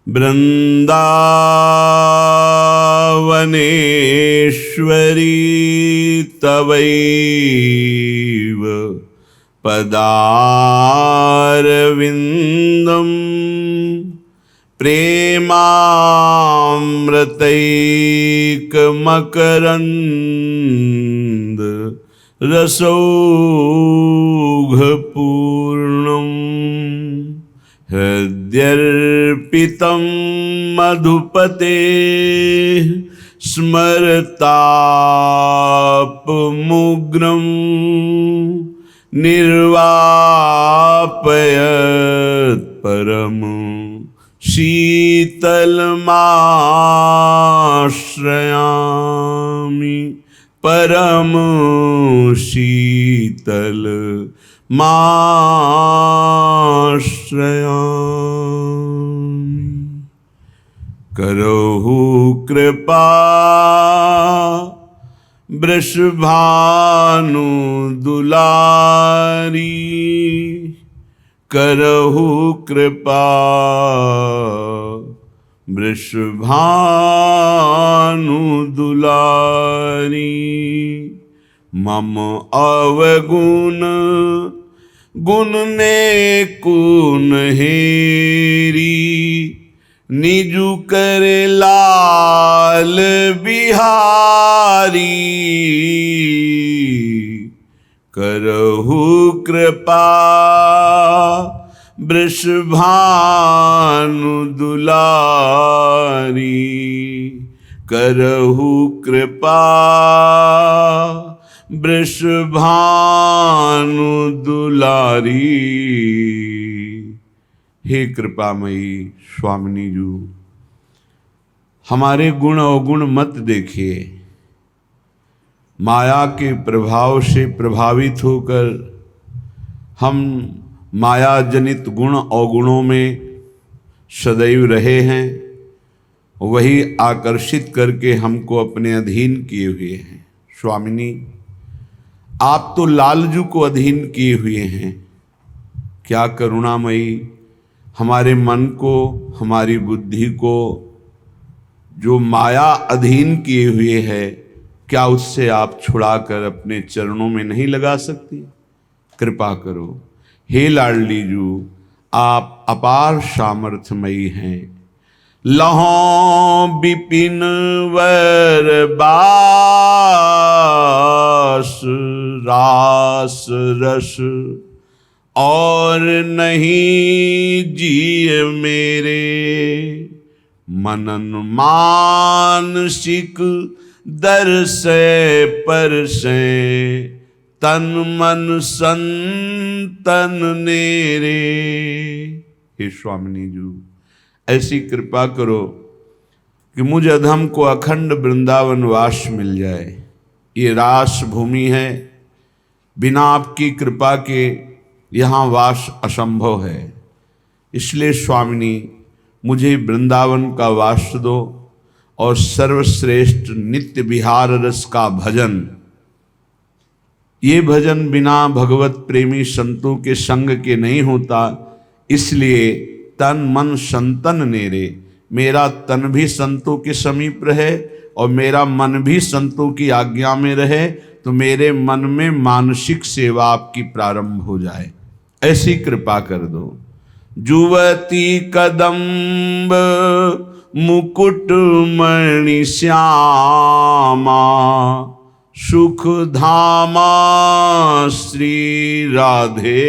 वृन्दावनेश्वरी तवैव पदारविन्दं प्रेमामृतैकमकरन्द रसौघपूर्णम् हृद्यर्पितं मधुपते स्मरतापमुग्रं निर्वापयत् परम शीतलमाश्रयामि परम शीतल माश्रयामि। करहु कृपा वृषभानु दुलारी, करहु कृपा वृषभानु दुलारी। मम अवगुण गुण ने कुन हेरी, निजु कर लाल बिहारी। करहु कृपा वृषभानु दुलारी, करहु कृपा वृषभानु दुलारी। हे कृपामयी स्वामिनी जू, हमारे गुण अवगुण मत देखिए। माया के प्रभाव से प्रभावित होकर हम माया जनित गुण अवगुणों में सदैव रहे हैं, वही आकर्षित करके हमको अपने अधीन किए हुए हैं। स्वामिनी, आप तो लालजू को अधीन किए हुए हैं। क्या करुणामयी, हमारे मन को, हमारी बुद्धि को जो माया अधीन किए हुए है, क्या उससे आप छुड़ाकर अपने चरणों में नहीं लगा सकती? कृपा करो। हे लाडली जू, आप अपार सामर्थ्यमयी हैं। लहों विपिन वर बास रास रस, और नहीं जिय मेरे मनन मानसिक दर्शे परसे, तन मन संतन नेरे। हे स्वामिनी जू, ऐसी कृपा करो कि मुझ अधम को अखंड वृंदावन वास मिल जाए। ये रास भूमि है, बिना आपकी कृपा के यहाँ वास असंभव है। इसलिए स्वामिनी, मुझे वृंदावन का वास दो और सर्वश्रेष्ठ नित्य विहार रस का भजन। ये भजन बिना भगवत प्रेमी संतों के संग के नहीं होता, इसलिए तन मन संतन नेरे। मेरा तन भी संतों के समीप रहे और मेरा मन भी संतों की आज्ञा में रहे, तो मेरे मन में मानसिक सेवा आपकी प्रारंभ हो जाए। ऐसी कृपा कर दो। जुवती कदम्ब मुकुट मणि श्यामा, सुख धामा श्री राधे।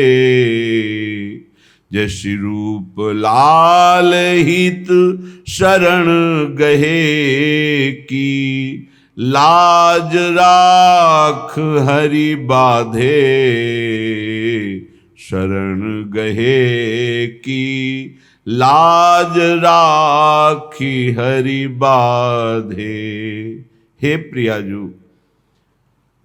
जैसी रूप लाल हित शरण गहे की, लाज राख हरि बाधे। शरण गहे की लाज राखी हरि बाधे। हे प्रियाजू,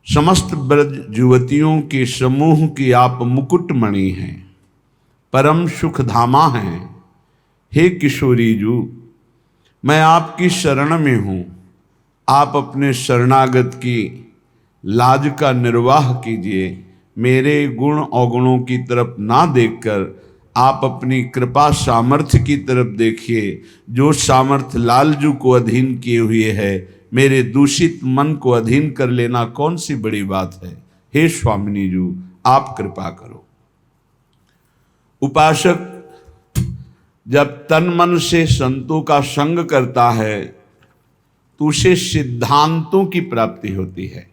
समस्त ब्रज युवतियों के समूह की आप मुकुटमणि हैं, परम सुख धामा हैं। हे किशोरी जू, मैं आपकी शरण में हूँ। आप अपने शरणागत की लाज का निर्वाह कीजिए। मेरे गुण अवगुणों की तरफ ना देखकर आप अपनी कृपा सामर्थ्य की तरफ देखिए। जो सामर्थ्य लालजू को अधीन किए हुए है, मेरे दूषित मन को अधीन कर लेना कौन सी बड़ी बात है। हे स्वामिनी जी, आप कृपा करो। उपासक जब तन मन से संतों का संग करता है तो उसे सिद्धांतों की प्राप्ति होती है।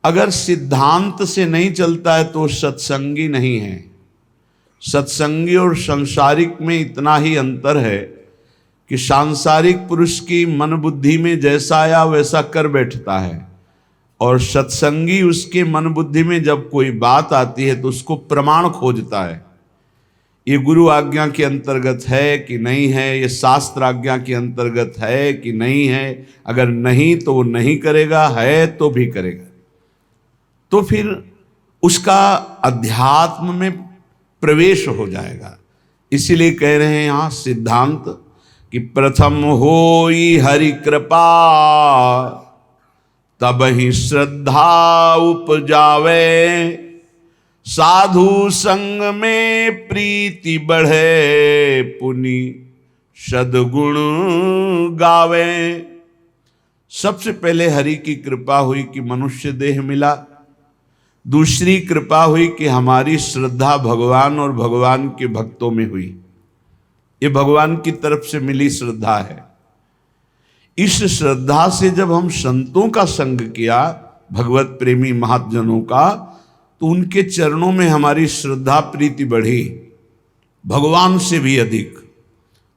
अगर सिद्धांत से नहीं चलता है तो सत्संगी नहीं है। सत्संगी और संसारिक में इतना ही अंतर है कि सांसारिक पुरुष की मन बुद्धि में जैसा आया वैसा कर बैठता है, और सत्संगी उसके मन बुद्धि में जब कोई बात आती है तो उसको प्रमाण खोजता है। ये गुरु आज्ञा के अंतर्गत है कि नहीं है, ये शास्त्र आज्ञा के अंतर्गत है कि नहीं है। अगर नहीं तो वो नहीं करेगा, है तो भी करेगा। तो फिर उसका अध्यात्म में प्रवेश हो जाएगा। इसीलिए कह रहे हैं यहाँ सिद्धांत कि प्रथम होई हरि कृपा, तब ही श्रद्धा उपजावे। साधु संग में प्रीति बढ़े, पुनि सद्गुण गावे। सबसे पहले हरि की कृपा हुई कि मनुष्य देह मिला। दूसरी कृपा हुई कि हमारी श्रद्धा भगवान और भगवान के भक्तों में हुई। ये भगवान की तरफ से मिली श्रद्धा है। इस श्रद्धा से जब हम संतों का संग किया, भगवत प्रेमी महाजनों का, तो उनके चरणों में हमारी श्रद्धा प्रीति बढ़ी, भगवान से भी अधिक।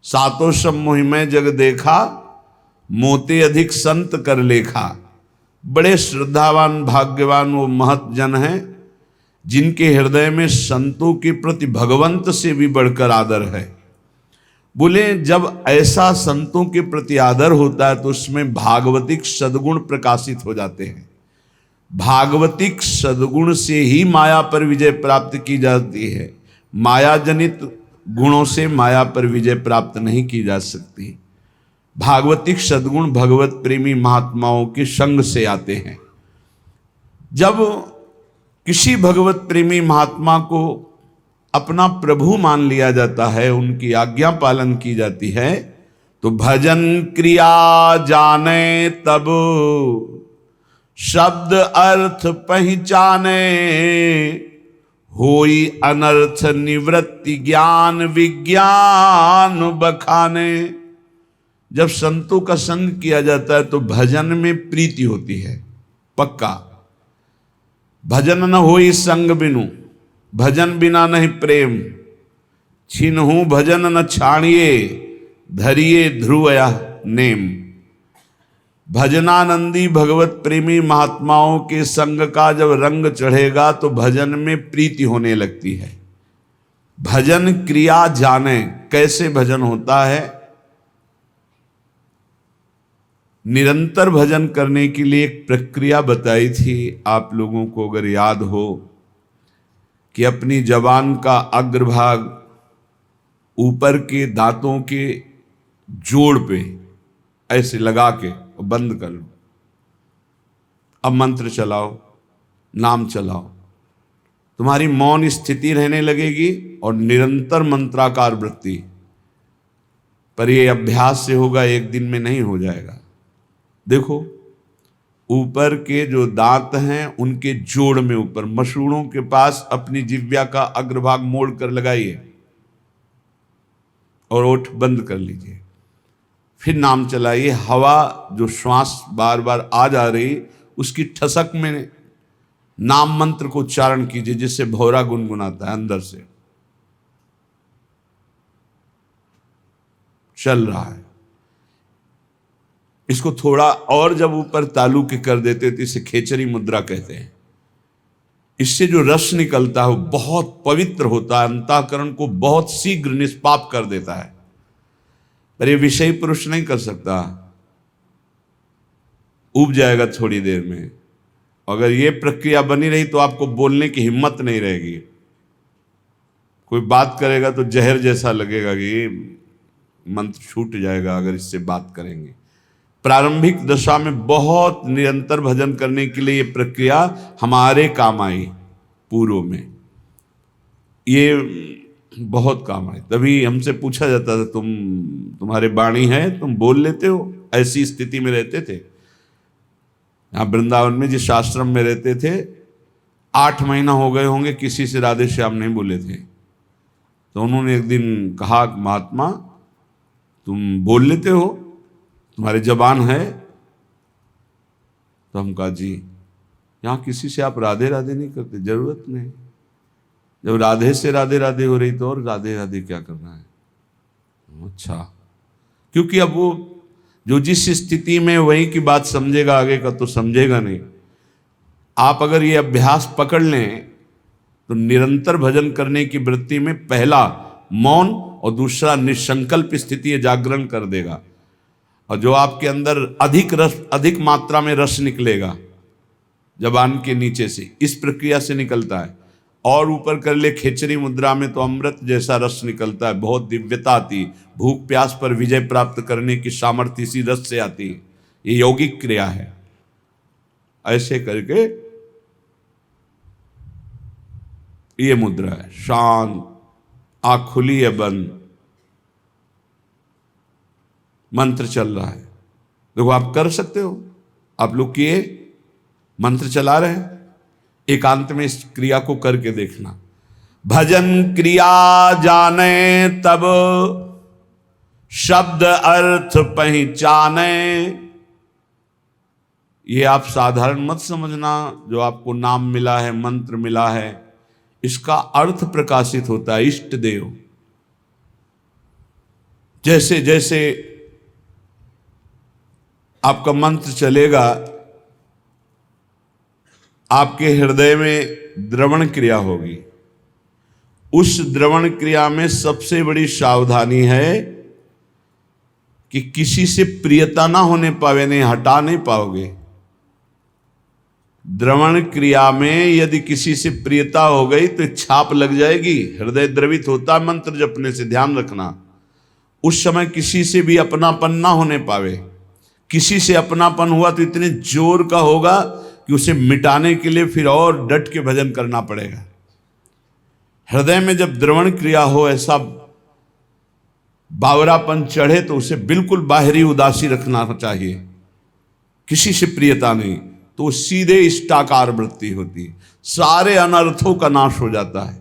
सातों सब मोहिमय जग देखा, मोते अधिक संत कर लेखा। बड़े श्रद्धावान भाग्यवान वो महत जन हैं जिनके हृदय में संतों के प्रति भगवंत से भी बढ़कर आदर है। बोले जब ऐसा संतों के प्रति आदर होता है तो उसमें भागवतिक सद्गुण प्रकाशित हो जाते हैं। भागवतिक सद्गुण से ही माया पर विजय प्राप्त की जाती है। माया जनित गुणों से माया पर विजय प्राप्त नहीं की जा सकती। भागवतिक सद्गुण भगवत प्रेमी महात्माओं के संग से आते हैं। जब किसी भगवत प्रेमी महात्मा को अपना प्रभु मान लिया जाता है, उनकी आज्ञा पालन की जाती है, तो भजन क्रिया जाने तब शब्द अर्थ पहचाने। होई अनर्थ निवृत्ति ज्ञान विज्ञान बखाने। जब संतों का संग किया जाता है तो भजन में प्रीति होती है, पक्का। भजन न होई संग बिनु, भजन बिना नहीं प्रेम। छिन्हु भजन न छाणिए, धरिए ध्रुवया नेम। भजनानंदी भगवत प्रेमी महात्माओं के संग का जब रंग चढ़ेगा तो भजन में प्रीति होने लगती है। भजन क्रिया जाने, कैसे भजन होता है। निरंतर भजन करने के लिए एक प्रक्रिया बताई थी आप लोगों को, अगर याद हो, कि अपनी जबान का अग्रभाग ऊपर के दांतों के जोड़ पे ऐसे लगा के बंद कर लो। अब मंत्र चलाओ, नाम चलाओ, तुम्हारी मौन स्थिति रहने लगेगी और निरंतर मंत्राकार वृत्ति। पर यह अभ्यास से होगा, एक दिन में नहीं हो जाएगा। देखो ऊपर के जो दांत हैं उनके जोड़ में ऊपर मसूड़ों के पास अपनी जिह्वा का अग्रभाग मोड़ कर लगाइए और ओठ बंद कर लीजिए। फिर नाम चलाइए। हवा जो श्वास बार बार आ जा रही उसकी ठसक में नाम मंत्र को उच्चारण कीजिए, जिससे भौरा गुनगुनाता है अंदर से। चल रहा है। इसको थोड़ा और जब ऊपर तालु के कर देते तो इसे खेचरी मुद्रा कहते हैं। इससे जो रस निकलता है वो बहुत पवित्र होता है, अंतःकरण को बहुत शीघ्र निष्पाप कर देता है। पर ये विषयी पुरुष नहीं कर सकता, उब जाएगा थोड़ी देर में। अगर ये प्रक्रिया बनी रही तो आपको बोलने की हिम्मत नहीं रहेगी। कोई बात करेगा तो जहर जैसा लगेगा कि मंत्र छूट जाएगा अगर इससे बात करेंगे। प्रारंभिक दशा में बहुत निरंतर भजन करने के लिए ये प्रक्रिया हमारे काम आई पूर्व में। ये बहुत काम आए। तभी हमसे पूछा जाता था, तुम्हारे वाणी है, तुम बोल लेते हो? ऐसी स्थिति में रहते थे। यहाँ वृंदावन में जिस आश्रम में रहते थे, 8 महीना हो गए होंगे किसी से राधे श्याम नहीं बोले थे। तो उन्होंने एक दिन कहा, महात्मा तुम बोल लेते हो, तुम्हारे जबान है? तो हम कहा जी, यहाँ किसी से आप राधे राधे नहीं करते, जरूरत नहीं। जब राधे से राधे राधे हो रही तो और राधे राधे क्या करना है? अच्छा, क्योंकि अब वो जो जिस स्थिति में वही की बात समझेगा, आगे का तो समझेगा नहीं। आप अगर ये अभ्यास पकड़ लें तो निरंतर भजन करने की वृत्ति में पहला मौन और दूसरा निसंकल्प स्थिति जागरण कर देगा। और जो आपके अंदर अधिक मात्रा में रस निकलेगा जबान के नीचे से, इस प्रक्रिया से निकलता है। और ऊपर कर ले खेचरी मुद्रा में तो अमृत जैसा रस निकलता है, बहुत दिव्यता आती। भूख प्यास पर विजय प्राप्त करने की सामर्थ्य इसी रस से आती है। ये यौगिक क्रिया है। ऐसे करके ये मुद्रा है, शांत, आँख खुली है, बंद, मंत्र चल रहा है। देखो आप कर सकते हो, आप लोग किए, मंत्र चला रहे हैं, एकांत में इस क्रिया को करके देखना। भजन क्रिया जाने तब शब्द अर्थ पहचाने। ये आप साधारण मत समझना, जो आपको नाम मिला है, मंत्र मिला है, इसका अर्थ प्रकाशित होता है। इष्ट देव, जैसे जैसे आपका मंत्र चलेगा, आपके हृदय में द्रवण क्रिया होगी। उस द्रवण क्रिया में सबसे बड़ी सावधानी है कि किसी से प्रियता ना होने पावे, नहीं हटा नहीं पाओगे। द्रवण क्रिया में यदि किसी से प्रियता हो गई तो छाप लग जाएगी। हृदय द्रवित होता है मंत्र जपने से, ध्यान रखना। उस समय किसी से भी अपनापन ना होने पावे। किसी से अपनापन हुआ तो इतने जोर का होगा कि उसे मिटाने के लिए फिर और डट के भजन करना पड़ेगा। हृदय में जब द्रवण क्रिया हो, ऐसा बावरापन चढ़े, तो उसे बिल्कुल बाहरी उदासी रखना चाहिए, किसी से प्रियता नहीं, तो सीधे इष्टाकार वृत्ति होती है। सारे अनर्थों का नाश हो जाता है।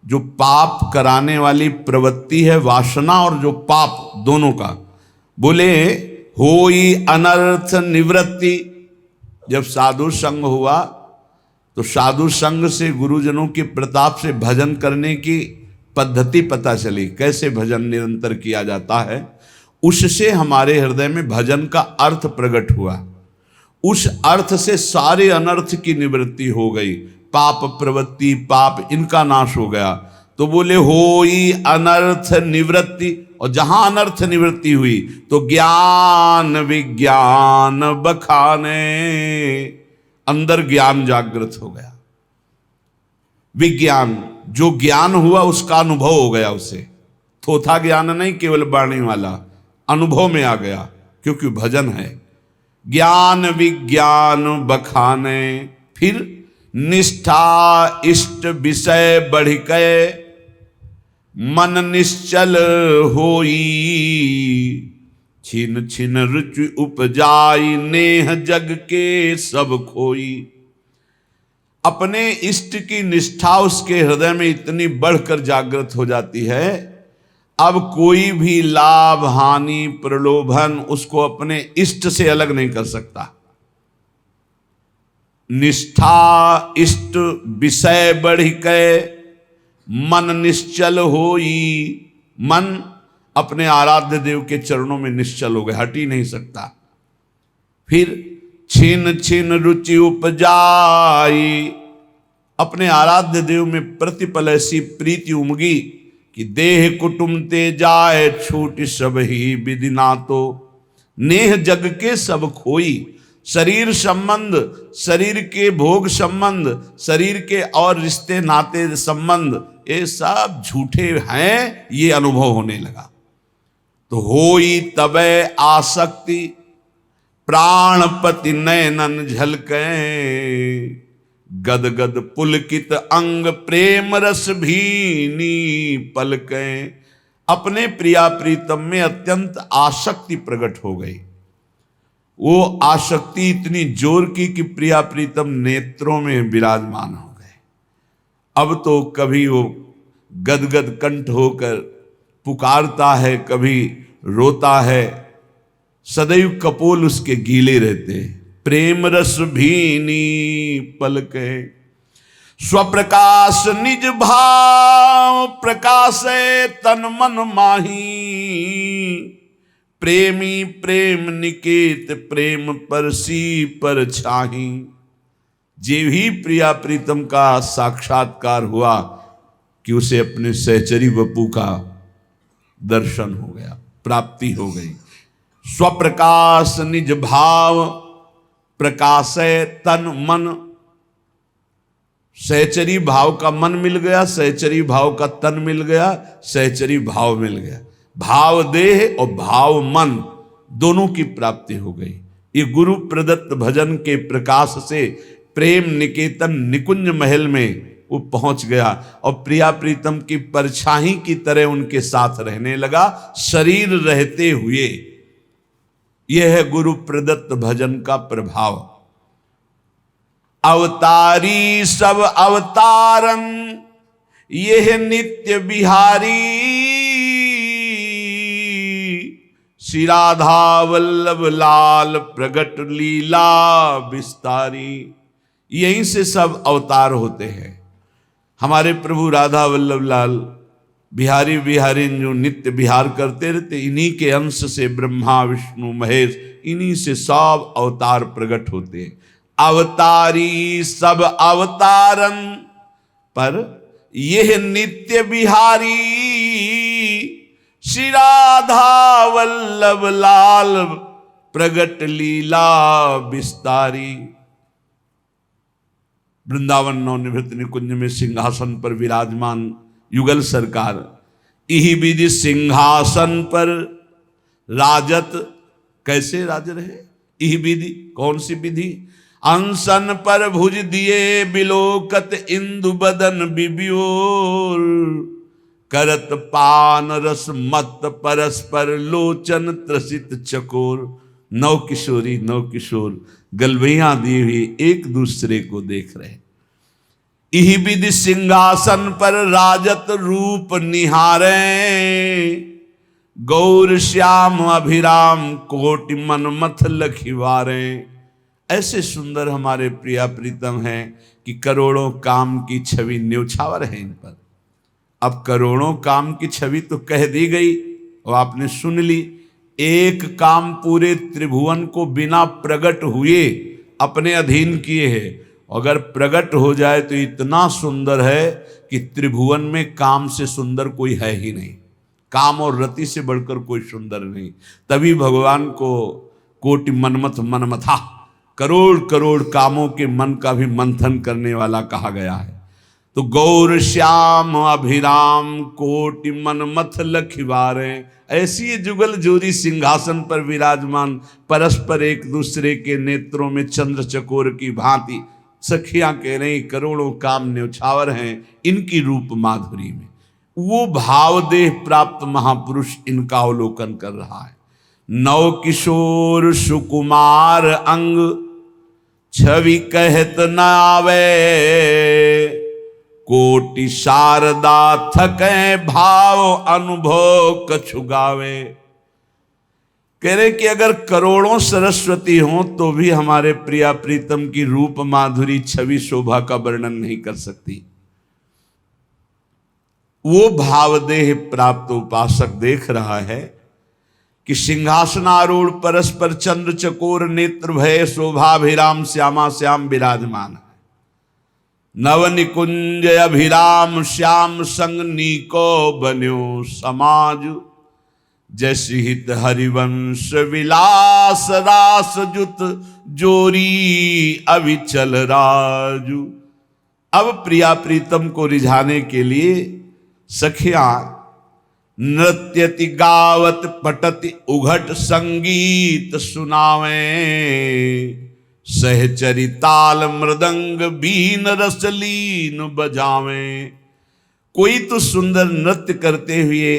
जो पाप कराने वाली प्रवृत्ति है, वासना और जो पाप, दोनों का, बोले होई अनर्थ निवृत्ति। जब साधु संग हुआ तो साधु संग से, गुरुजनों के प्रताप से भजन करने की पद्धति पता चली, कैसे भजन निरंतर किया जाता है। उससे हमारे हृदय में भजन का अर्थ प्रकट हुआ। उस अर्थ से सारे अनर्थ की निवृत्ति हो गई। पाप प्रवृत्ति, पाप, इनका नाश हो गया। तो बोले होई अनर्थ निवृत्ति। और जहां अनर्थ निवृत्ति हुई तो ज्ञान विज्ञान बखाने, अंदर ज्ञान जागृत हो गया। विज्ञान, जो ज्ञान हुआ उसका अनुभव हो गया उसे। थोथा ज्ञान नहीं, केवल वाणी वाला, अनुभव में आ गया, क्योंकि भजन है। ज्ञान विज्ञान बखाने, फिर निष्ठा इष्ट विषय बढ़ के मन निश्चल होई। छिन छिन रुचि उपजाई नेह जग के सब खोई। अपने इष्ट की निष्ठा उसके हृदय में इतनी बढ़कर जागृत हो जाती है, अब कोई भी लाभ हानि प्रलोभन उसको अपने इष्ट से अलग नहीं कर सकता। निष्ठा इष्ट विषय बढ़ के मन निश्चल होई। मन अपने आराध्य देव के चरणों में निश्चल हो गए, हट ही नहीं सकता। फिर छिन छिन रुचि उपजाई। अपने आराध्य देव में प्रतिपल ऐसी प्रीति उमगी कि देह कुटुम ते जाए छूट सब ही विधि ना तो। नेह जग के सब खोई। शरीर संबंध, शरीर के भोग संबंध, शरीर के और रिश्ते नाते संबंध, ये सब झूठे हैं, ये अनुभव होने लगा। तो होई तबे आसक्ति प्राणपति नयनन झलके। गदगद पुलकित अंग प्रेम रस भीनी पलकें। अपने प्रिया प्रीतम में अत्यंत आसक्ति प्रकट हो गई। वो आसक्ति इतनी जोर की कि प्रिया प्रीतम नेत्रों में विराजमान हो गए। अब तो कभी वो गदगद कंठ होकर पुकारता है, कभी रोता है, सदैव कपोल उसके गीले रहते हैं। प्रेम रस भीनी पलके स्वप्रकाश निज भाव प्रकाशे तन मन माही। प्रेमी प्रेम निकेत प्रेम परसी पर छाही। जे भी प्रिया प्रीतम का साक्षात्कार हुआ कि उसे अपने सहचरी वपू का दर्शन हो गया, प्राप्ति हो गई। स्वप्रकाश निज भाव प्रकाशे तन मन। सहचरी भाव का मन मिल गया, सहचरी भाव का तन मिल गया, सहचरी भाव मिल गया। भाव देह और भाव मन दोनों की प्राप्ति हो गई। ये गुरु प्रदत्त भजन के प्रकाश से प्रेम निकेतन निकुंज महल में वो पहुंच गया और प्रिया प्रीतम की परछाई की तरह उनके साथ रहने लगा, शरीर रहते हुए। यह है गुरु प्रदत्त भजन का प्रभाव। अवतारी सब अवतारन यह नित्य बिहारी। श्री राधा वल्लभ लाल प्रगट लीला विस्तारी। यहीं से सब अवतार होते हैं। हमारे प्रभु राधा वल्लभ लाल बिहारी बिहारी जो नित्य विहार करते रहते, इन्हीं के अंश से ब्रह्मा विष्णु महेश, इन्हीं से सब अवतार प्रकट होते हैं। अवतारी सब अवतारन पर यह नित्य बिहारी। श्री राधा वल्लभ लाल प्रगट लीला विस्तारी। वृंदावन नवनिवृत्त निकुंज में सिंहासन पर विराजमान युगल सरकार इही विधि सिंहासन पर राजत। कैसे राज रहे? इही विधि, कौन सी विधि? अंसन पर भुज दिए बिलोकत इंदु बदन बिबियोर। करत पान रस मत परस्पर लोचन त्रसित चकोर। नौ किशोरी नौ किशोर गलवैया दी हुई एक दूसरे को देख रहे। इही विधि सिंहासन पर राजत रूप निहारे। गौर श्याम अभिराम कोटि मन मथ लखिवारे। ऐसे सुंदर हमारे प्रिया प्रीतम हैं कि करोड़ों काम की छवि न्योछावर है इन पर। अब करोड़ों काम की छवि तो कह दी गई और आपने सुन ली। एक काम पूरे त्रिभुवन को बिना प्रकट हुए अपने अधीन किए है। अगर प्रकट हो जाए तो इतना सुंदर है कि त्रिभुवन में काम से सुंदर कोई है ही नहीं। काम और रति से बढ़कर कोई सुंदर नहीं। तभी भगवान को कोटि मनमथ मनमथा, करोड़ करोड़ कामों के मन का भी मंथन करने वाला कहा गया है। तो गौर श्याम अभिराम कोटि मनमथ लखिवारे। ऐसी जुगल जोरी सिंहासन पर विराजमान, परस्पर एक दूसरे के नेत्रों में चंद्र चकोर की भांति सखियां कह रही करोड़ों काम न्योछावर हैं इनकी रूप माधुरी में। वो भाव देह प्राप्त महापुरुष इनका अवलोकन कर रहा है। नव किशोर सुकुमार अंग छवि कहत न आवे। कोटि शारदा थके भाव अनुभव कछु गावे। कह रहे कि अगर करोड़ों सरस्वती हों तो भी हमारे प्रिया प्रीतम की रूप माधुरी छवि शोभा का वर्णन नहीं कर सकती। वो भावदेह प्राप्त उपासक देख रहा है कि सिंहासनारूढ़ परस्पर चंद्र चकोर नेत्र भय शोभाभिराम श्यामा श्याम विराजमान है। नव निकुंज अभिराम श्याम संग नीको बन्यो समाज। जैसी हित हरिवंश विलास रास जुत जोरी अविचल राजू। अब प्रिया प्रीतम को रिझाने के लिए सखियां नृत्यति गावत पटति उघट संगीत सुनावे। सहचरी ताल मृदंग बीन रसलीन बजावें। कोई तो सुंदर नृत्य करते हुए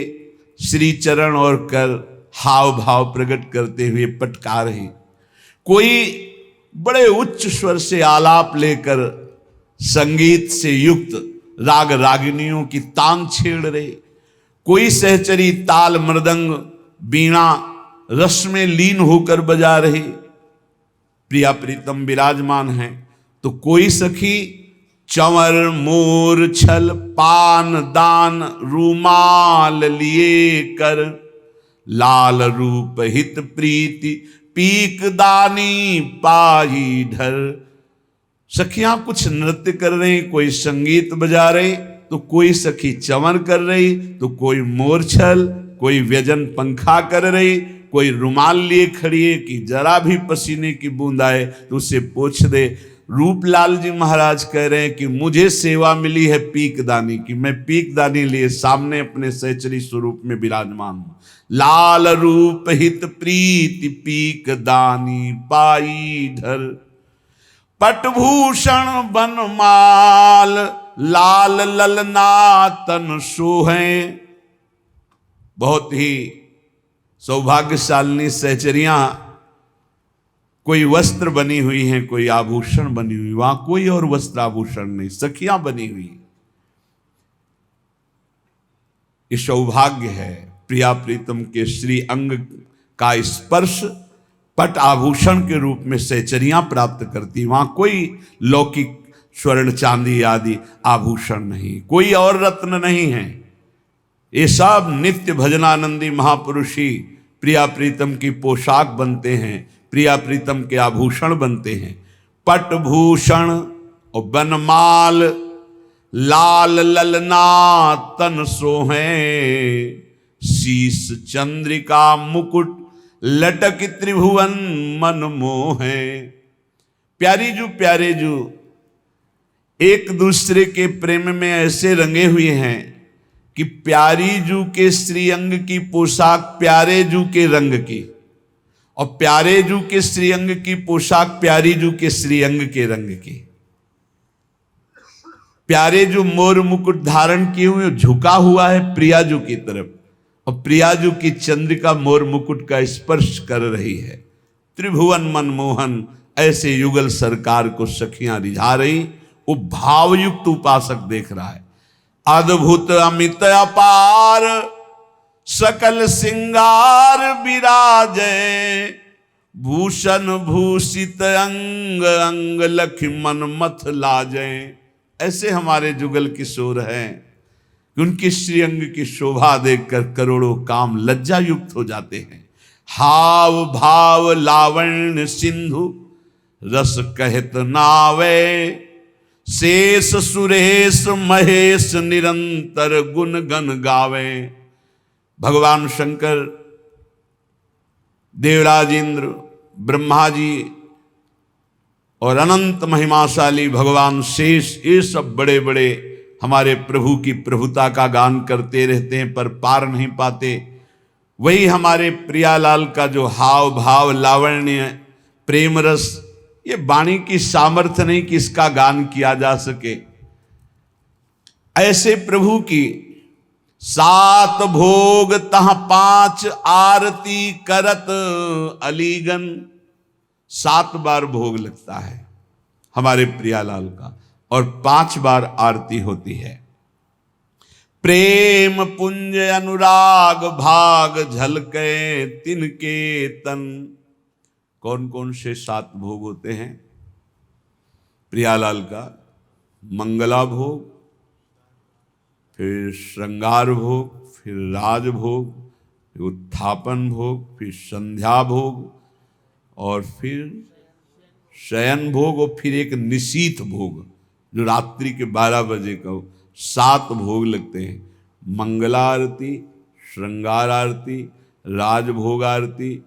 श्री चरण और कर हाव भाव प्रकट करते हुए पटका रहे, कोई बड़े उच्च स्वर से आलाप लेकर संगीत से युक्त राग रागिनियों की तान छेड़ रहे, कोई सहचरी ताल मृदंग बीणा रस में लीन होकर बजा रहे, प्रिया प्रीतम विराजमान है। तो कोई सखी चंवर मोर छल पान दान रूमाल लिए कर, लाल रूप हित प्रीति पीक दानी पाई ढर। सखियां कुछ नृत्य कर रही, कोई संगीत बजा रही, तो कोई सखी चंवर कर रही, तो कोई मोरछल, कोई व्यजन पंखा कर रही, कोई रुमाल लिए खड़ी है कि जरा भी पसीने की बूंद आए तो उसे पोंछ दे। रूपलाल जी महाराज कह रहे हैं कि मुझे सेवा मिली है पीक दानी की, मैं पीक दानी लिए सामने अपने सहचरी स्वरूप में विराजमान हूं। लाल रूप हित प्रीति पीक दानी पाई ढर, पटभूषण बनमाल लाल ललना तन सोहे। बहुत ही सौभाग्यशालिनी सहचरियां कोई वस्त्र बनी हुई हैं, कोई आभूषण बनी हुई, वहां कोई और वस्त्र आभूषण नहीं, सखियां बनी हुई। ये सौभाग्य है प्रिया प्रीतम के श्री अंग का स्पर्श पट आभूषण के रूप में सहचरियां प्राप्त करती। वहां कोई लौकिक स्वर्ण चांदी आदि आभूषण नहीं, कोई और रत्न नहीं है। ये सब नित्य भजनानंदी महापुरुष ही प्रिया प्रीतम की पोशाक बनते हैं, प्रिया प्रीतम के आभूषण बनते हैं। पट भूषण और बनमाल लाल ललना तन सोहे, शीस चंद्रिका मुकुट लटक त्रिभुवन मन मोहे। प्यारे जू एक दूसरे के प्रेम में ऐसे रंगे हुए हैं कि प्यारी जू के श्रीअंग की पोशाक प्यारे जू के रंग की, और प्यारे जू के श्रीअंग की पोशाक प्यारी जू के श्रीअंग के रंग की। प्यारे जू मोर मुकुट धारण किए हुए झुका हुआ है प्रिया जू की तरफ, और प्रिया जू की चंद्रिका मोर मुकुट का स्पर्श कर रही है। त्रिभुवन मनमोहन ऐसे युगल सरकार को सखियां रिझा रही। वो भावयुक्त उपासक देख रहा है। अद्भुत अमित अपार सकल सिंगार विराजे, भूषण भूषित अंग अंग लख मन मथ लाजे। ऐसे हमारे जुगल किशोर हैं कि उनकी श्रीअंग की शोभा देखकर करोड़ों काम लज्जा युक्त हो जाते हैं। हाव भाव लावण्य सिंधु रस कहत नावे, शेष सुरेश महेश निरंतर गुण गन गावे। भगवान शंकर, देवराज इंद्र, ब्रह्मा जी और अनंत महिमाशाली भगवान शेष, ये सब बड़े बड़े हमारे प्रभु की प्रभुता का गान करते रहते हैं पर पार नहीं पाते। वही हमारे प्रियालाल का जो हाव भाव लावण्य प्रेम रस, ये वाणी की सामर्थ्य नहीं कि इसका गान किया जा सके। ऐसे प्रभु की 7 भोग तह 5 आरती करत अलीगन। 7 बार भोग लगता है हमारे प्रियालाल का और 5 बार आरती होती है। प्रेम पुंज अनुराग भाग झलके तिनके तन। कौन कौन से 7 भोग होते हैं प्रियालाल का? मंगला भोग, फिर श्रृंगार भोग, फिर राजभोग, फिर उत्थापन भोग, फिर संध्या भोग, और फिर शयन भोग, और फिर एक निशीथ भोग जो रात्रि के 12 बजे का। 7 भोग लगते हैं। मंगला आरती, श्रृंगार आरती, राजभोग आरती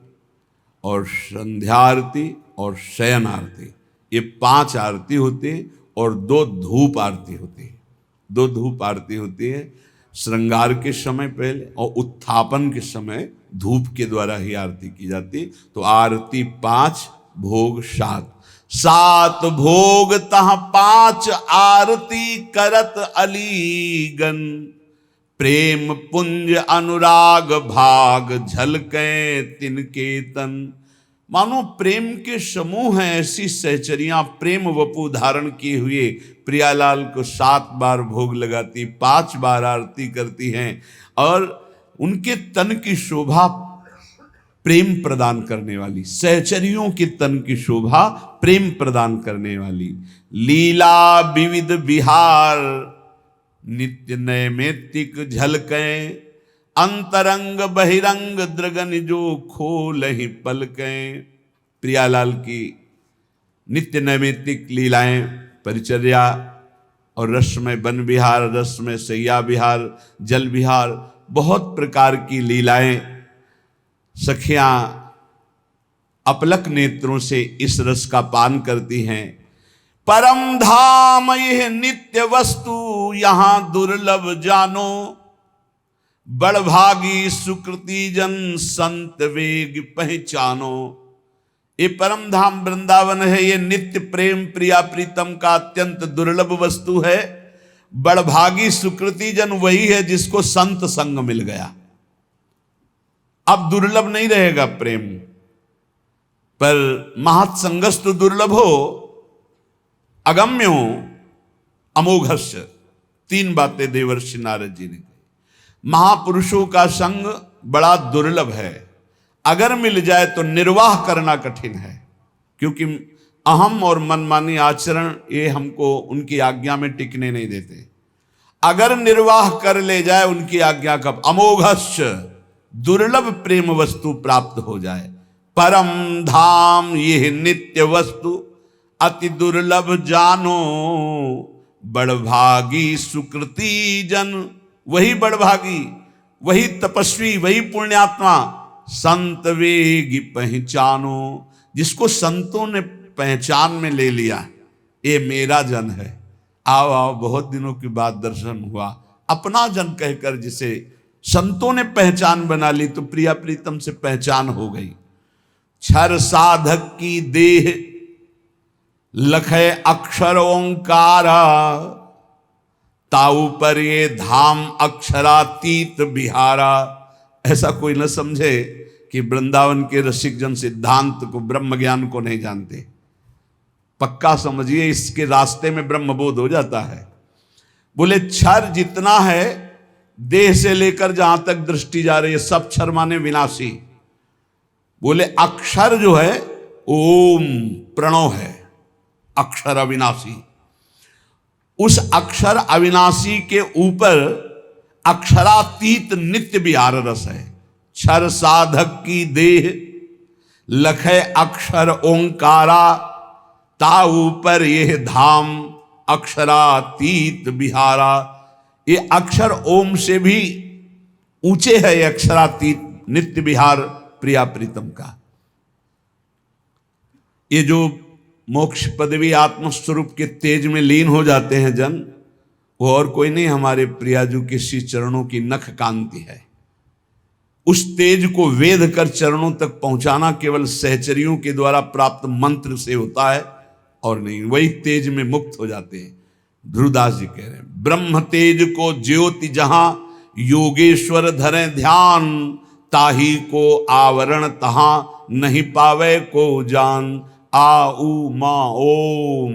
और संध्या आरती और शयन आरती। ये 5 आरती होती है और 2 धूप आरती होती है। 2 धूप आरती होती है श्रृंगार के समय पहले, और उत्थापन के समय धूप के द्वारा ही आरती की जाती। तो आरती 5, भोग 7। सात भोग तह पांच आरती करत अलीगन, प्रेम पुंज अनुराग भाग झलके तिनके तन। मानो प्रेम के समूह हैं ऐसी सहचरियां प्रेम वपु धारण किए हुए प्रियालाल को 7 बार भोग लगाती, 5 बार आरती करती हैं और उनके तन की शोभा प्रेम प्रदान करने वाली, सहचरियों के तन की शोभा प्रेम प्रदान करने वाली। लीला विविध विहार नित्य नैमित्तिक झलके, अंतरंग बहिरंग द्रगन जो खोल ही पलके। प्रियालाल की नित्य नैमित्तिक लीलाएं, परिचर्या और रस में वन विहार, रस में सैया विहार, जल विहार, बहुत प्रकार की लीलाएं सखियां अपलक नेत्रों से इस रस का पान करती हैं। परम धाम यह नित्य वस्तु यहां दुर्लभ जानो, बड़भागी सुकृति जन संत वेग पहचानो। ये परम धाम वृंदावन है, ये नित्य प्रेम प्रिया प्रीतम का अत्यंत दुर्लभ वस्तु है। बड़भागी सुकृति जन वही है जिसको संत संग मिल गया। अब दुर्लभ नहीं रहेगा प्रेम, पर महत्संगस्तु दुर्लभो अगम्यो अमोघस्य। 3 बातें देवर्षि नारद जी ने कही। महापुरुषों का संग बड़ा दुर्लभ है, अगर मिल जाए तो निर्वाह करना कठिन है, क्योंकि अहम और मनमानी आचरण ये हमको उनकी आज्ञा में टिकने नहीं देते। अगर निर्वाह कर ले जाए उनकी आज्ञा का, अमोघस्य दुर्लभ प्रेम वस्तु प्राप्त हो जाए। परम धाम यह नित्य वस्तु अति दुर्लभ जानो, बड़भागी सुकृति जन, वही बड़भागी, वही तपस्वी, वही पुण्यात्मा संत वेगी पहचानो, जिसको संतों ने पहचान में ले लिया, ये मेरा जन है। आओ आओ, बहुत दिनों के बाद दर्शन हुआ, अपना जन कहकर जिसे संतों ने पहचान बना ली, तो प्रिया प्रीतम से पहचान हो गई। क्षर साधक की देह लखे अक्षर ओंकारा, ताऊ पर ये धाम अक्षरातीत बिहारा। ऐसा कोई न समझे कि वृंदावन के रसिक जन सिद्धांत को, ब्रह्म ज्ञान को नहीं जानते। पक्का समझिए, इसके रास्ते में ब्रह्मबोध हो जाता है। बोले क्षर जितना है, देह से लेकर जहां तक दृष्टि जा रही है, सब क्षर माने विनाशी। बोले अक्षर जो है ओम प्रणव है, अक्षर अविनाशी। उस अक्षर अविनाशी के ऊपर अक्षरातीत नित्य विहार रस है। क्षर साधक की देह लखे अक्षर ओंकारा, ता ऊपर यह धाम अक्षरातीत बिहारा। ये अक्षर ओम से भी ऊंचे है, ये अक्षरातीत नित्य विहार प्रिया प्रीतम का। ये जो मोक्ष पदवी आत्मस्वरूप के तेज में लीन हो जाते हैं जन, वो और कोई नहीं, हमारे प्रियाजू के श्री चरणों की नख कांति है। उस तेज को वेध कर चरणों तक पहुंचाना केवल सहचरियों के द्वारा प्राप्त मंत्र से होता है और नहीं, वही तेज में मुक्त हो जाते हैं। ध्रुवदास जी कह रहे हैं, ब्रह्म तेज को ज्योति जहां योगेश्वर धरें ध्यान, ताही को आवरण तहां नहीं पावे को जान। आ उ मा ओम,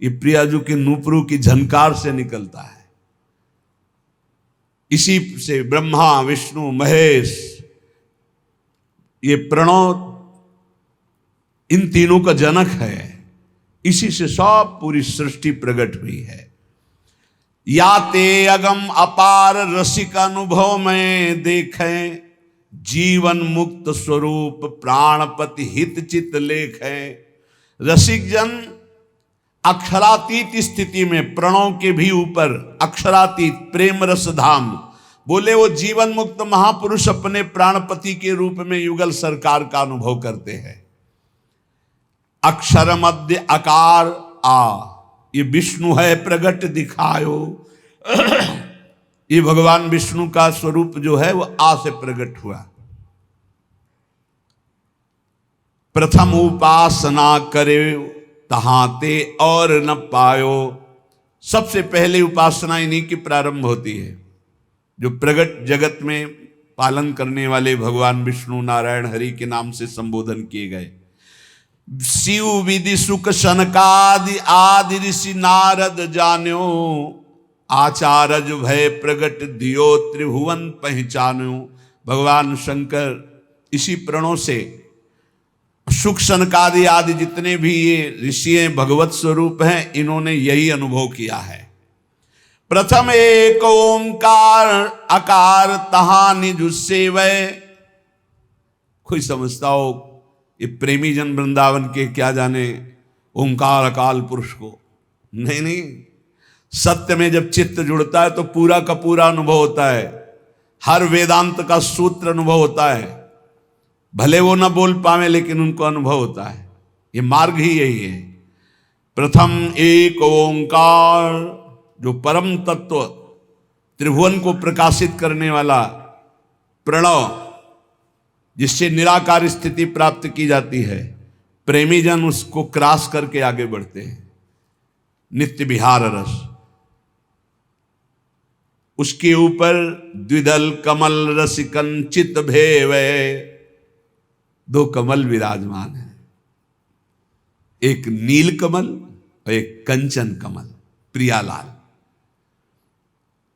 ये प्रियाजू के नूपुरों की झनकार से निकलता है। इसी से ब्रह्मा विष्णु महेश, ये प्रणव इन तीनों का जनक है। इसी से सब पूरी सृष्टि प्रकट हुई है। याते अगम अपार रसिक अनुभव में देखें, जीवन मुक्त स्वरूप प्राणपति हित चित लेखें। रसिक जन अक्षरातीत स्थिति में, प्रणव के भी ऊपर अक्षरातीत प्रेम रस धाम, बोले वो जीवन मुक्त महापुरुष अपने प्राणपति के रूप में युगल सरकार का अनुभव करते हैं। अक्षर मध्य आकार आ, ये विष्णु है प्रगट दिखायो। ये भगवान विष्णु का स्वरूप जो है वो आ से प्रकट हुआ। प्रथम उपासना करे तहाते और न पायो। सबसे पहले उपासना इन्हीं की प्रारंभ होती है, जो प्रगट जगत में पालन करने वाले भगवान विष्णु नारायण हरि के नाम से संबोधन किए गए। शिव विधि सुख सनकादि आदि ऋषि नारद जान्यो, आचारज भय प्रगट दियो त्रिभुवन पहचान्यो। भगवान शंकर इसी प्रणों से सुख सनकादि आदि जितने भी ये ऋषि भगवत स्वरूप हैं, इन्होंने यही अनुभव किया है। प्रथम एक ओंकार आकार तहा निज सेवय। कोई समझता हो ये प्रेमी जन वृंदावन के क्या जाने ओंकार अकाल पुरुष को, नहीं नहीं। सत्य में जब चित्त जुड़ता है तो पूरा का पूरा अनुभव होता है, हर वेदांत का सूत्र अनुभव होता है। भले वो ना बोल पावे लेकिन उनको अनुभव होता है। ये मार्ग ही यही है। प्रथम एक ओंकार, जो परम तत्व त्रिभुवन को प्रकाशित करने वाला प्रणव, जिससे निराकार स्थिति प्राप्त की जाती है, प्रेमी जन उसको क्रॉस करके आगे बढ़ते हैं। नित्य विहार रस, उसके ऊपर द्विदल कमल रसिकन चित भेवै। दो कमल विराजमान है, एक नील कमल और एक कंचन कमल, प्रियालाल।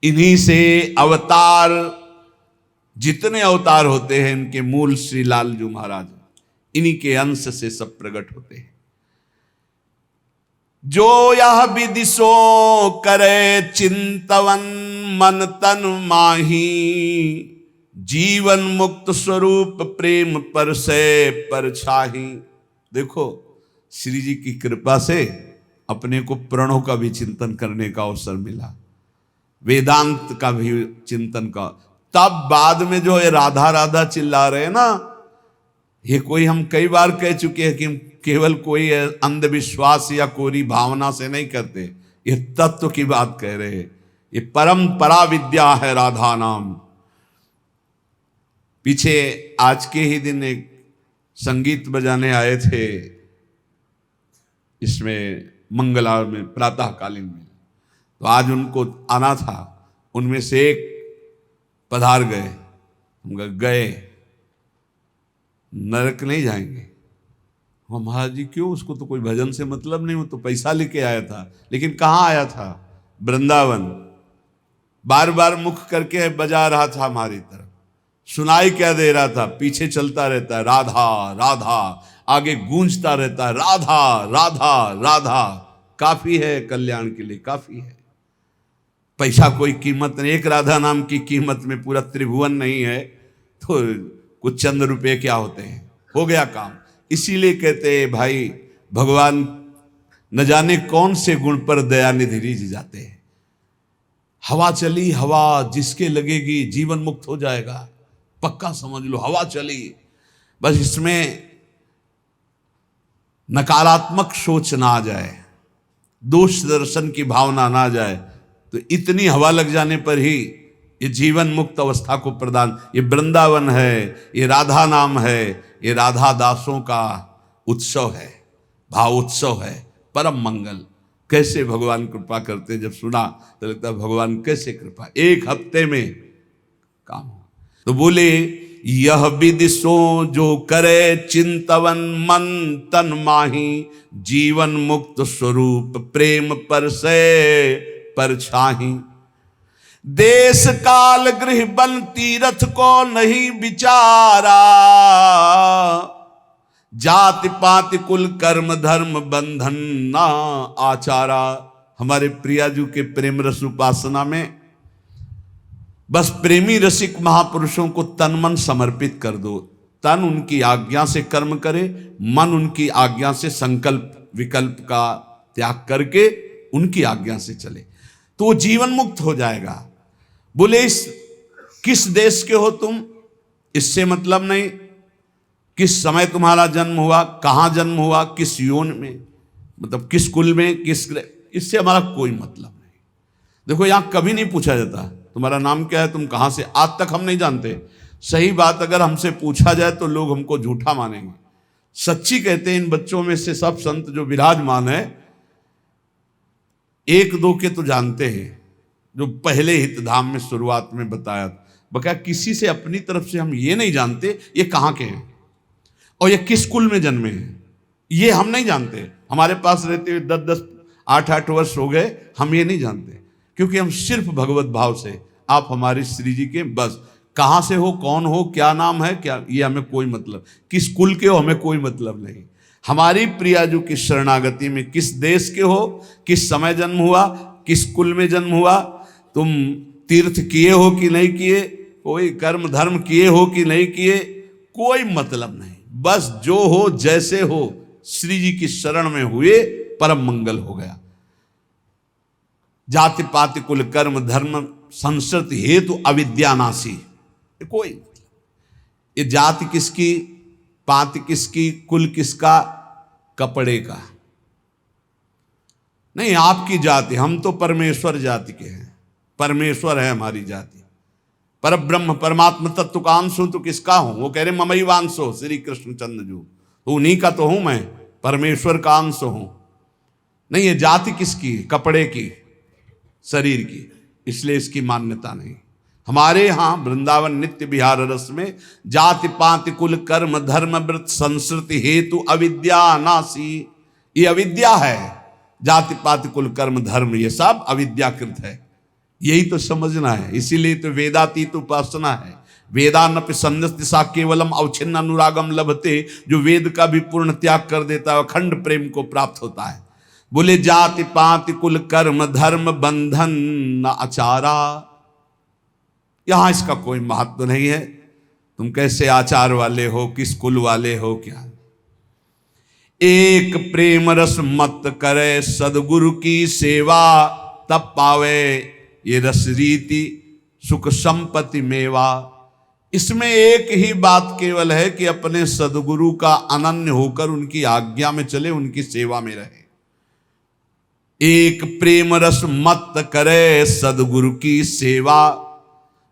इन्हीं से अवतार, जितने अवतार होते हैं इनके मूल श्री लालजू महाराज, इन्हीं के अंश से सब प्रकट होते हैं। जो यह विदिशो करे चिंतवन मन तन माही, जीवन मुक्त स्वरूप प्रेम पर से पर छाही। देखो श्री जी की कृपा से अपने को प्रणों का भी चिंतन करने का अवसर मिला, वेदांत का भी चिंतन का। तब बाद में जो ये राधा राधा चिल्ला रहे हैं ना, ये कोई हम कई बार कह चुके हैं कि केवल कोई अंधविश्वास या कोरी भावना से नहीं करते, ये तत्व की बात कह रहे हैं। ये परंपरा विद्या है राधा नाम। पीछे आज के ही दिन एक संगीत बजाने आए थे, इसमें मंगला में प्रातःकालीन में, तो आज उनको आना था। उनमें से एक पधार गए, हम गए, नरक नहीं जाएंगे। हम महाराज जी क्यों, उसको तो कोई भजन से मतलब नहीं, वो तो पैसा लेके आया था। लेकिन कहाँ आया था? वृंदावन। बार बार मुख करके बजा रहा था हमारी तरफ, सुनाई क्या दे रहा था? पीछे चलता रहता है राधा राधा, आगे गूंजता रहता है राधा राधा राधा। काफी है कल्याण के लिए, काफी है। पैसा कोई कीमत नहीं, एक राधा नाम की कीमत में पूरा त्रिभुवन नहीं है तो कुछ चंद रुपए क्या होते हैं, हो गया काम। इसीलिए कहते हैं भाई, भगवान न जाने कौन से गुण पर दयानिधि रिझ जाते हैं। हवा चली, हवा जिसके लगेगी जीवन मुक्त हो जाएगा, पक्का समझ लो। हवा चली, बस इसमें नकारात्मक सोच ना आ जाए, दोष दर्शन की भावना ना आ जाए, तो इतनी हवा लग जाने पर ही ये जीवन मुक्त अवस्था को प्रदान। ये वृंदावन है, ये राधा नाम है, ये राधा दासों का उत्सव है, भाव उत्सव है, परम मंगल। कैसे भगवान कृपा करते हैं, जब सुना तो लगता है भगवान कैसे कृपा, एक हफ्ते में काम हो। तो बोले यह विदिशो जो करे चिंतवन मन तन माही, जीवन मुक्त स्वरूप प्रेम पर से पर छाही। देश काल गृह बन तीरथ को नहीं विचारा, जाति पाति कुल कर्म धर्म बंधन ना आचारा। हमारे प्रियाजू के प्रेम रस उपासना में बस प्रेमी रसिक महापुरुषों को तन मन समर्पित कर दो। तन उनकी आज्ञा से कर्म करे, मन उनकी आज्ञा से संकल्प विकल्प का त्याग करके उनकी आज्ञा से चले, तो वो जीवन मुक्त हो जाएगा। बोले किस देश के हो तुम, इससे मतलब नहीं। किस समय तुम्हारा जन्म हुआ, कहाँ जन्म हुआ, किस योन में, मतलब किस कुल में, किस, इससे हमारा कोई मतलब नहीं। देखो यहाँ कभी नहीं पूछा जाता तुम्हारा नाम क्या है, तुम कहाँ से, आज तक हम नहीं जानते। सही बात अगर हमसे पूछा जाए तो लोग हमको झूठा मानेंगे। सच्ची कहते हैं इन बच्चों में से सब संत जो विराजमान है, एक दो के तो जानते हैं, जो पहले हित धाम में शुरुआत में बताया था। बका किसी से अपनी तरफ से हम ये नहीं जानते ये कहाँ के हैं और ये किस कुल में जन्मे हैं, ये हम नहीं जानते। हमारे पास रहते हुए 10-10 8-8 वर्ष हो गए, हम ये नहीं जानते, क्योंकि हम सिर्फ भगवत भाव से आप हमारे श्री जी के, बस कहाँ से हो, कौन हो, क्या नाम है, क्या, ये हमें कोई मतलब, किस कुल के हो हमें कोई मतलब नहीं। हमारी प्रियाजू की शरणागति में किस देश के हो, किस समय जन्म हुआ, किस कुल में जन्म हुआ, तुम तीर्थ किए हो कि नहीं किए, कोई कर्म धर्म किए हो कि नहीं किए, कोई मतलब नहीं। बस जो हो जैसे हो श्री जी की शरण में हुए परम मंगल हो गया। जाति पाति कुल कर्म धर्म संस्कृति हेतु अविद्यानाशी, कोई ये जाति किसकी, पाति किसकी, कुल किसका, कपड़े का नहीं। आपकी जाति, हम तो परमेश्वर जाति के हैं, परमेश्वर है हमारी जाति, पर ब्रह्म परमात्मा तत्व का अंश हूं तो किसका हूं? वो कह रहे ममई वांशो श्री कृष्ण चंद्र जू, तो उन्हीं का तो हूं मैं, परमेश्वर का अंश हूं। नहीं, ये जाति किसकी, कपड़े की, शरीर की, इसलिए इसकी मान्यता नहीं। हमारे यहाँ वृंदावन नित्य विहार रस में जाति पाति कुल कर्म धर्म व्रत संस्कृति हेतु अविद्या नासी, ये अविद्या है। जाति पाति कुल कर्म धर्म ये सब अविद्याकृत है, यही तो समझना है। इसीलिए तो वेदातीत उपासना है। वेदानपि संन्यस्तिसा केवलम अवच्छिन्न अनुरागम लभते, जो वेद का भी पूर्ण त्याग कर देता है अखंड प्रेम को प्राप्त होता है। बोले जाति पाति कुल कर्म धर्म बंधन न आचारा, यहां इसका कोई महत्व नहीं है। तुम कैसे आचार वाले हो, किस कुल वाले हो, क्या। एक प्रेम रस मत करे सदगुरु की सेवा, तब पावे ये रस रीति सुख संपत्ति मेवा। इसमें एक ही बात केवल है कि अपने सदगुरु का अनन्य होकर उनकी आज्ञा में चले, उनकी सेवा में रहे। एक प्रेम रस मत करे सदगुरु की सेवा,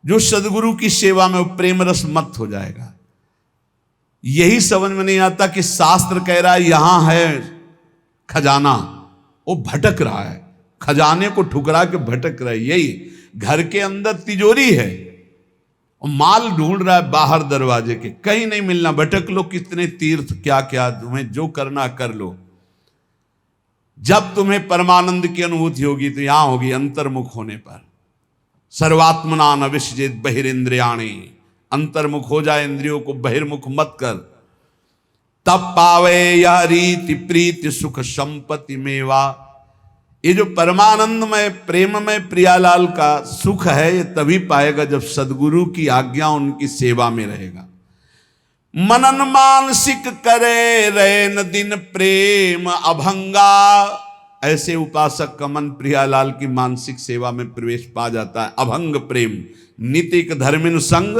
जो सदगुरु की सेवा में वो प्रेम रस मत हो जाएगा। यही समझ में नहीं आता कि शास्त्र कह रहा है यहां है खजाना, वो भटक रहा है, खजाने को ठुकरा के भटक रहा है। यही घर के अंदर तिजोरी है और माल ढूंढ रहा है बाहर दरवाजे के, कहीं नहीं मिलना। भटक लो, कितने तीर्थ क्या क्या, तुम्हें जो करना कर लो। जब तुम्हें परमानंद की अनुभूति होगी तो यहां होगी अंतर्मुख होने पर। सर्वात्मना न विसृजेत बहिरिंद्रियाणि, अंतर्मुख हो जाए, इंद्रियों को बहिर्मुख मत कर। तब पावे यह रीति प्रीति सुख संपत्ति मेवा। ये जो परमानंद में प्रेम में प्रियालाल का सुख है, ये तभी पाएगा जब सदगुरु की आज्ञा उनकी सेवा में रहेगा। मनन मानसिक करे रैन दिन प्रेम अभंगा, ऐसे उपासक का मन प्रियालाल की मानसिक सेवा में प्रवेश पा जाता है। अभंग प्रेम नितिक धर्मिन संग,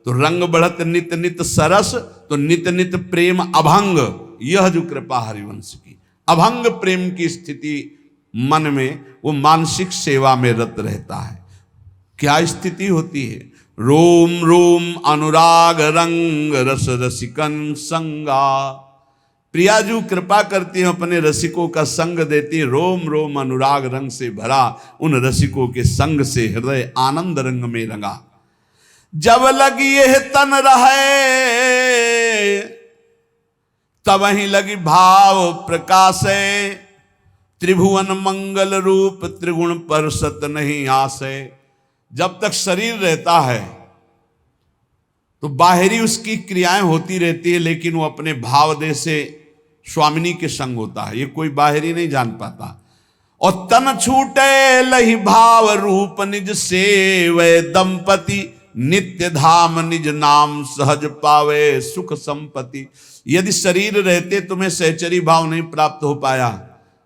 तो रंग बढ़त नित नित सरस, तो नित नित प्रेम अभंग। यह जो कृपा हरिवंश की अभंग प्रेम की स्थिति मन में, वो मानसिक सेवा में रत रहता है। क्या स्थिति होती है? रोम रोम अनुराग रंग रस रसिकन संगा। प्रियाजू कृपा करती है, अपने रसिकों का संग देती है। रोम रोम अनुराग रंग से भरा, उन रसिकों के संग से हृदय आनंद रंग में रंगा। जब लगी यह तन रहे, तब ही लगी भाव प्रकाशे। त्रिभुवन मंगल रूप त्रिगुण पर सत नहीं आसे। जब तक शरीर रहता है तो बाहरी उसकी क्रियाएं होती रहती है, लेकिन वो अपने भाव देह से स्वामिनी के संग होता है, ये कोई बाहरी नहीं जान पाता। और तन छूटे लही भाव रूप निज सेवै दंपति, नित्य धाम निज नाम सहज पावे सुख संपत्ति। यदि शरीर रहते तुम्हें सहचरी भाव नहीं प्राप्त हो पाया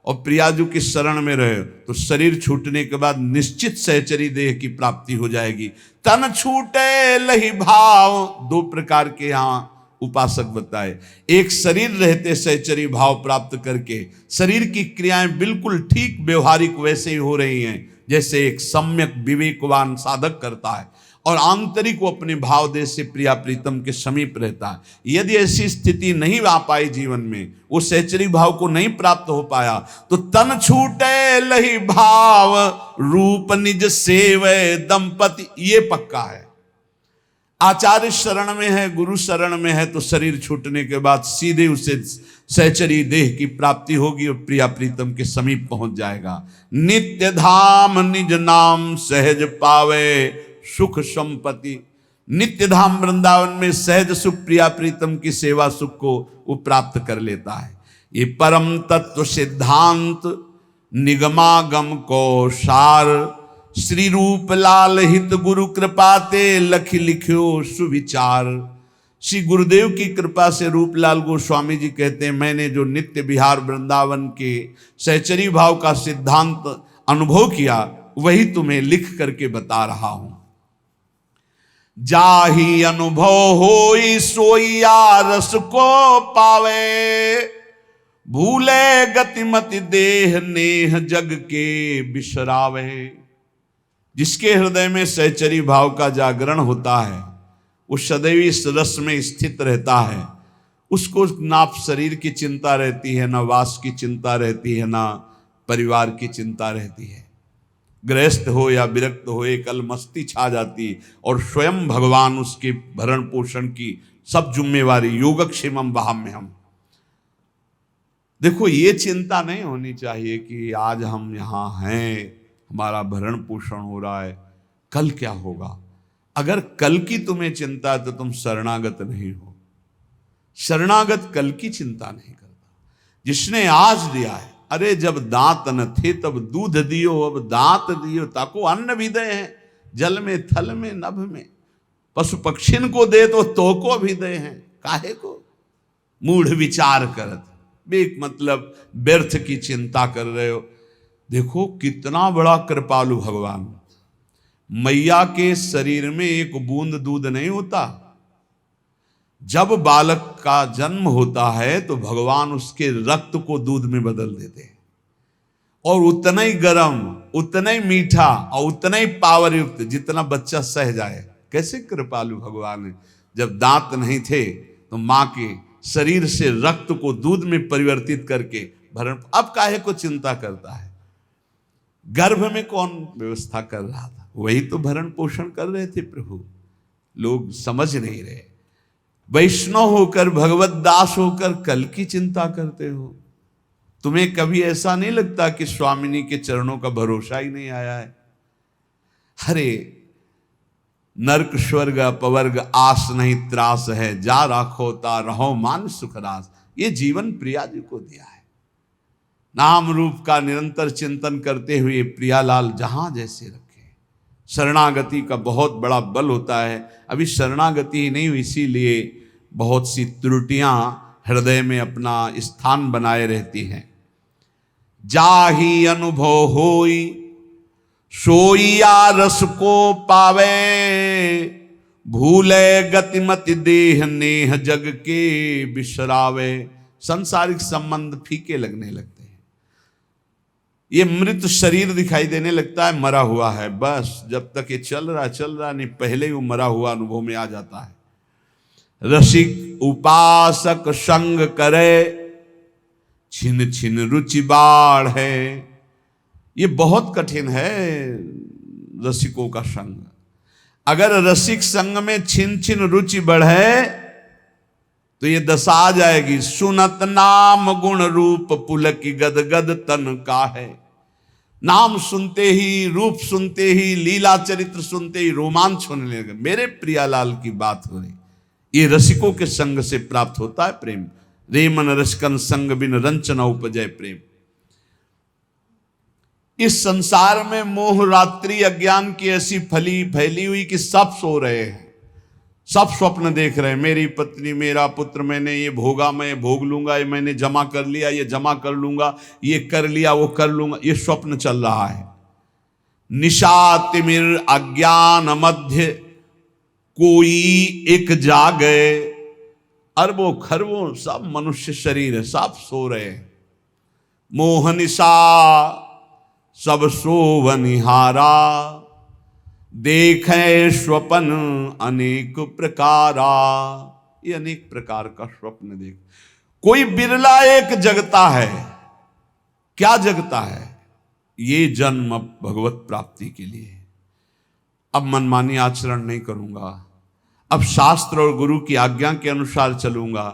और प्रियाजू की शरण में रहे, तो शरीर छूटने के बाद निश्चित सहचरी देह की प्राप्ति हो जाएगी। तन छूटे लही भाव, दो प्रकार के यहाँ उपासक बताए। एक शरीर रहते सहचरी भाव प्राप्त करके शरीर की क्रियाएं बिल्कुल ठीक व्यवहारिक वैसे ही हो रही हैं जैसे एक सम्यक विवेकवान साधक करता है। और आंतरिक वो अपने भाव देश से प्रिया प्रीतम के समीप रहता है। यदि ऐसी स्थिति नहीं आ पाई जीवन में, वो सहचरी भाव को नहीं प्राप्त हो पाया, तो तन छूटे लही भाव रूप निज सेवै दंपति, ये पक्का है। आचार्य शरण में है, गुरु शरण में है, तो शरीर छूटने के बाद सीधे उसे सहचरी देह की प्राप्ति होगी और प्रिया प्रीतम के समीप पहुंच जाएगा। नित्य धाम निज नाम सहज पावे सुख संपत्ति, नित्य धाम वृंदावन में सहज सुख प्रिया प्रीतम की सेवा सुख को वो प्राप्त कर लेता है। ये परम तत्व सिद्धांत निगमागम को सार, श्री रूप लाल हित गुरु कृपा ते लख लिख्यो सुविचार। श्री गुरुदेव की कृपा से रूपलाल गोस्वामी जी कहते हैं, मैंने जो नित्य विहार वृंदावन के सहचरी भाव का सिद्धांत अनुभव किया, वही तुम्हें लिख करके बता रहा हूं। जाही अनुभव होई सोइया रस को पावे, भूले गतिमति देह नेह जग के बिसरावे। जिसके हृदय में सहचरी भाव का जागरण होता है, वो सदैव इस रस में स्थित रहता है। उसको ना शरीर की चिंता रहती है, ना वास की चिंता रहती है, ना परिवार की चिंता रहती है। गृहस्थ हो या विरक्त हो, एक अलमस्ती छा जाती और स्वयं भगवान उसके भरण पोषण की सब जिम्मेवारी, योगक्षेमम वहाम्यहम्। देखो, ये चिंता नहीं होनी चाहिए कि आज हम यहाँ हैं, हमारा भरण पोषण हो रहा है, कल क्या होगा। अगर कल की तुम्हें चिंता है तो तुम शरणागत नहीं हो। शरणागत कल की चिंता नहीं करता। जिसने आज दिया है, अरे जब दांत न थे तब दूध दियो, अब दांत दियो ताको अन्न भी दे हैं, जल में थल में नभ में। पशु पक्षिन को दे तो को भी दे हैं, काहे को मूढ़ विचार करत, बेक मतलब व्यर्थ की चिंता कर रहे हो। देखो कितना बड़ा कृपालु भगवान। मैया के शरीर में एक बूंद दूध नहीं होता। जब बालक का जन्म होता है तो भगवान उसके रक्त को दूध में बदल देते हैं, और उतना ही गर्म, उतना ही मीठा और उतना ही पावर युक्त जितना बच्चा सह जाए। कैसे कृपालु भगवान है। जब दांत नहीं थे तो मां के शरीर से रक्त को दूध में परिवर्तित करके भरण, अब काहे को चिंता करता है। गर्भ में कौन व्यवस्था कर रहा था, वही तो भरण पोषण कर रहे थे प्रभु। लोग समझ नहीं रहे। वैष्णव होकर, भगवत दास होकर कल की चिंता करते हो। तुम्हें कभी ऐसा नहीं लगता कि स्वामिनी के चरणों का भरोसा ही नहीं आया है। अरे नरक स्वर्ग अपवर्ग आस नहीं त्रास है, जा राखो ता रहो मान सुखरास। ये जीवन प्रिया जी को दिया है। नाम रूप का निरंतर चिंतन करते हुए प्रियालाल जहां जैसे रखे। शरणागति का बहुत बड़ा बल होता है। अभी शरणागति ही नहीं हुई, इसीलिए बहुत सी त्रुटियां हृदय में अपना स्थान बनाए रहती हैं। जाही अनुभव होई सोइया रस को पावे, भूले गतिमति देह नेह जग के बिसरावे। सांसारिक संबंध फीके लगने लगते हैं। ये मृत शरीर दिखाई देने लगता है, मरा हुआ है। बस जब तक ये चल रहा नहीं, पहले ही वो मरा हुआ अनुभव में आ जाता है। रसिक उपासक संग करे, छिन छिन रुचि बाढ़ है। ये बहुत कठिन है रसिकों का संग। अगर रसिक संग में छिन छिन रुचि बढ़े तो ये दशा आ जाएगी। सुनत नाम गुण रूप पुलकी गद गद तन का है। नाम सुनते ही, रूप सुनते ही, लीला चरित्र सुनते ही रोमांच होने लगे। मेरे प्रियालाल की बात हो रही। ये रसिकों के संग से प्राप्त होता है प्रेम। रे मन रसकन संग बिन रंचना उपजय प्रेम। इस संसार में मोह रात्रि अज्ञान की ऐसी फैली हुई कि सब सो रहे हैं, सब स्वप्न देख रहे हैं। मेरी पत्नी, मेरा पुत्र, मैंने ये भोगा, मैं भोग लूंगा, ये मैंने जमा कर लिया, ये जमा कर लूंगा, ये कर लिया, वो कर लूंगा। ये स्वप्न चल रहा है। निशा तिमिर अज्ञान मध्य कोई एक जागे। अरबों खरबों सब मनुष्य शरीर है, सब सो रहे हैं। मोह निशा सब सोवनिहारा, देखे स्वपन अनेक प्रकारा। ये अनेक प्रकार का स्वप्न देख, कोई बिरला एक जगता है। क्या जगता है? ये जन्म अब भगवत प्राप्ति के लिए। अब मनमानी आचरण नहीं करूंगा, अब शास्त्र और गुरु की आज्ञा के अनुसार चलूंगा,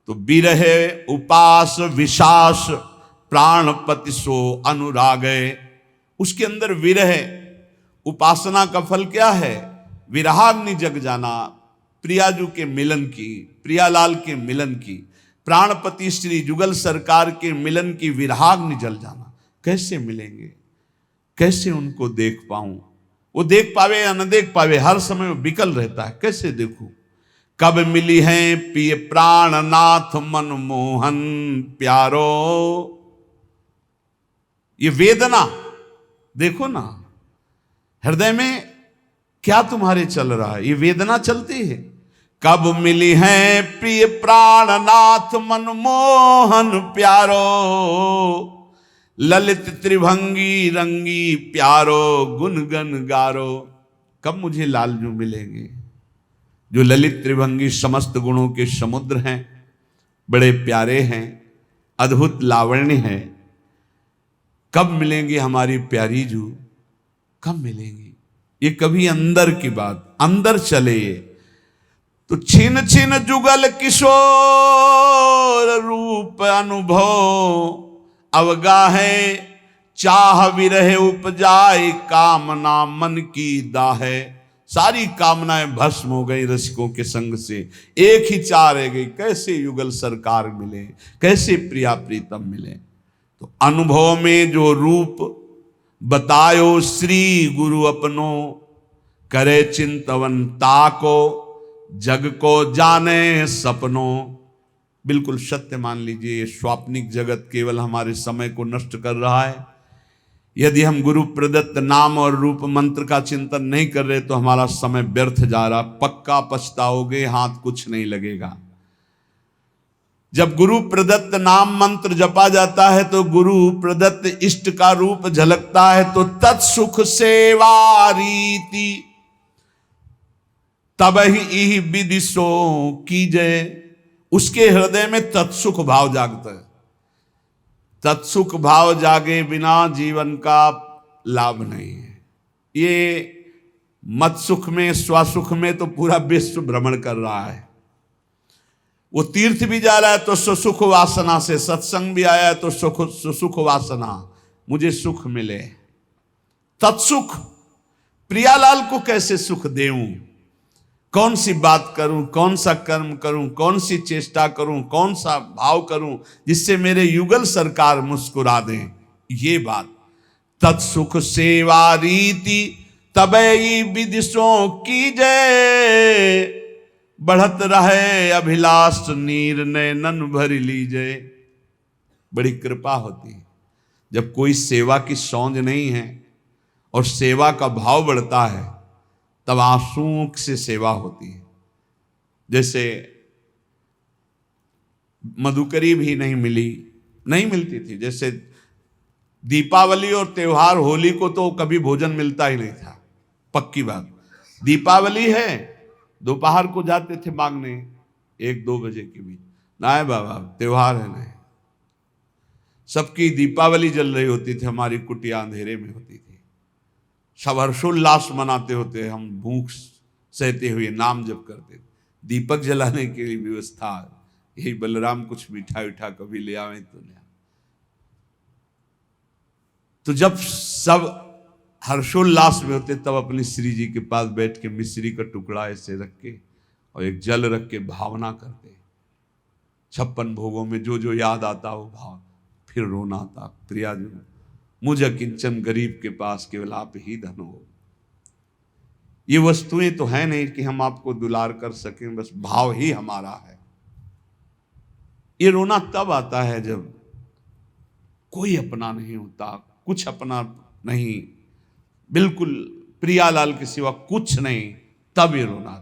तो बिरहे उपास विशास प्राणपति सो अनुरागे। उसके अंदर विरह, उपासना का फल क्या है? विरहाग्नि जग जाना, प्रियाजू के मिलन की, प्रियालाल के मिलन की, प्राणपति श्री जुगल सरकार के मिलन की विरहाग्नि जल जाना। कैसे मिलेंगे, कैसे उनको देख पाऊं? वो देख पावे या न देख पावे, हर समय वो विकल रहता है। कैसे देखूं? कब मिली हैं पिय प्राणनाथ मनमोहन प्यारो। ये वेदना देखो ना, हृदय में क्या तुम्हारे चल रहा है? ये वेदना चलती है। कब मिली है प्रिय प्राणनाथ मनमोहन प्यारो, ललित त्रिभंगी रंगी प्यारो गुनगन गारो। कब मुझे लालजू मिलेंगे जो ललित त्रिभंगी समस्त गुणों के समुद्र हैं, बड़े प्यारे हैं, अद्भुत लावण्य है। कब मिलेंगे हमारी प्यारी जू? कब मिलेंगी? ये कभी अंदर की बात, अंदर चले तो छिन छिन जुगल किशोर रूप अनुभव अवगाहे, चाह विरह उपजाए कामना मन की दाहे। सारी कामनाएं भस्म हो गई रसिकों के संग से, एक ही चाह रह गई, कैसे युगल सरकार मिले, कैसे प्रिया प्रीतम मिले। तो अनुभव में जो रूप बतायो श्री गुरु अपनो, करे चिंतवन ताको जग को जाने सपनों। बिल्कुल सत्य मान लीजिए, ये स्वाप्निक जगत केवल हमारे समय को नष्ट कर रहा है। यदि हम गुरु प्रदत्त नाम और रूप मंत्र का चिंतन नहीं कर रहे तो हमारा समय व्यर्थ जा रहा। पक्का पछताओगे, हाथ कुछ नहीं लगेगा। जब गुरु प्रदत्त नाम मंत्र जपा जाता है तो गुरु प्रदत्त इष्ट का रूप झलकता है, तो तत्सुख सेवा रीति तब ही विदिशो कीजय। उसके हृदय में तत्सुख भाव जागता है। तत्सुख भाव जागे बिना जीवन का लाभ नहीं है। ये मत सुख में, स्वसुख में तो पूरा विश्व भ्रमण कर रहा है। वो तीर्थ भी जा रहा है तो सुसुख वासना से, सत्संग भी आया है तो सुसुख वासना, मुझे सुख मिले। तत्सुख, प्रियालाल को कैसे सुख देऊं? कौन सी बात करूं, कौन सा कर्म करूं, कौन सी चेष्टा करूं, कौन सा भाव करूं जिससे मेरे युगल सरकार मुस्कुरा दें? ये बात तत्सुख सेवा रीति तबई विदिशों की जय, बढ़त रहे अभिलाष नीर नैनन भर लीजिए। बड़ी कृपा होती है जब कोई सेवा की सौंध नहीं है और सेवा का भाव बढ़ता है, तब आंसुओं से सेवा होती है। जैसे मधुकरी भी नहीं मिलती थी। जैसे दीपावली और त्योहार, होली को तो कभी भोजन मिलता ही नहीं था, पक्की बात। दीपावली है, दोपहर को जाते थे मांगने 1-2 बजे के बीच, ना बाबा त्योहार है नहीं। सबकी दीपावली जल रही होती थी, हमारी कुटिया अंधेरे में होती थी। सब हर्षोल्लास मनाते होते, हम भूख सहते हुए नाम जप करते। दीपक जलाने के लिए व्यवस्था, यही बलराम कुछ मिठाई उठा कभी ले आवे तो ले। तो जब सब हर्षोल्लास में होते तब अपनी श्री जी के पास बैठ के मिश्री का टुकड़ा ऐसे रख के और एक जल रख के भावना करते। 56 भोगों में जो जो याद आता वो भाव, फिर रोना आता, प्रिया जी मुझे किंचन गरीब के पास केवल आप ही धन हो। ये वस्तुएं तो है नहीं कि हम आपको दुलार कर सकें, बस भाव ही हमारा है। ये रोना तब आता है जब कोई अपना नहीं होता, कुछ अपना नहीं, बिल्कुल प्रियालाल के सिवा कुछ नहीं, तब ये रोना।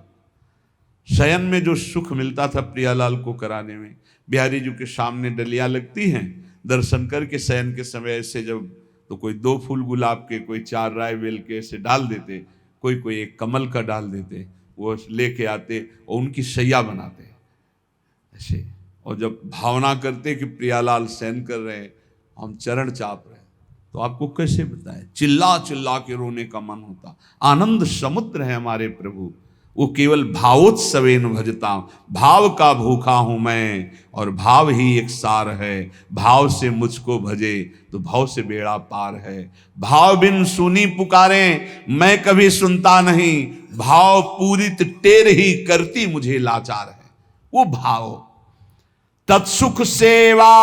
शयन में जो सुख मिलता था प्रियालाल को कराने में, बिहारी जी के सामने डलियां लगती हैं, दर्शन करके शयन के समय ऐसे जब तो कोई 2 फूल गुलाब के, कोई 4 राय बेल के ऐसे डाल देते, कोई कोई एक कमल का डाल देते, वो लेके आते और उनकी शैया बनाते ऐसे, और जब भावना करते कि प्रियालाल शयन कर रहे हैं, हम चरण चाप रहे हैं, तो आपको कैसे बताएं, चिल्ला चिल्ला के रोने का मन होता। आनंद समुद्र है हमारे प्रभु, वो केवल भावोत्सवेन भजता, भाव का भूखा हूं मैं और भाव ही एक सार है, भाव से मुझको भजे तो भाव से बेड़ा पार है। भाव बिन सुनी पुकारे मैं कभी सुनता नहीं, भाव पूरित टेर ही करती मुझे लाचार है। वो भाव तत्सुख सेवा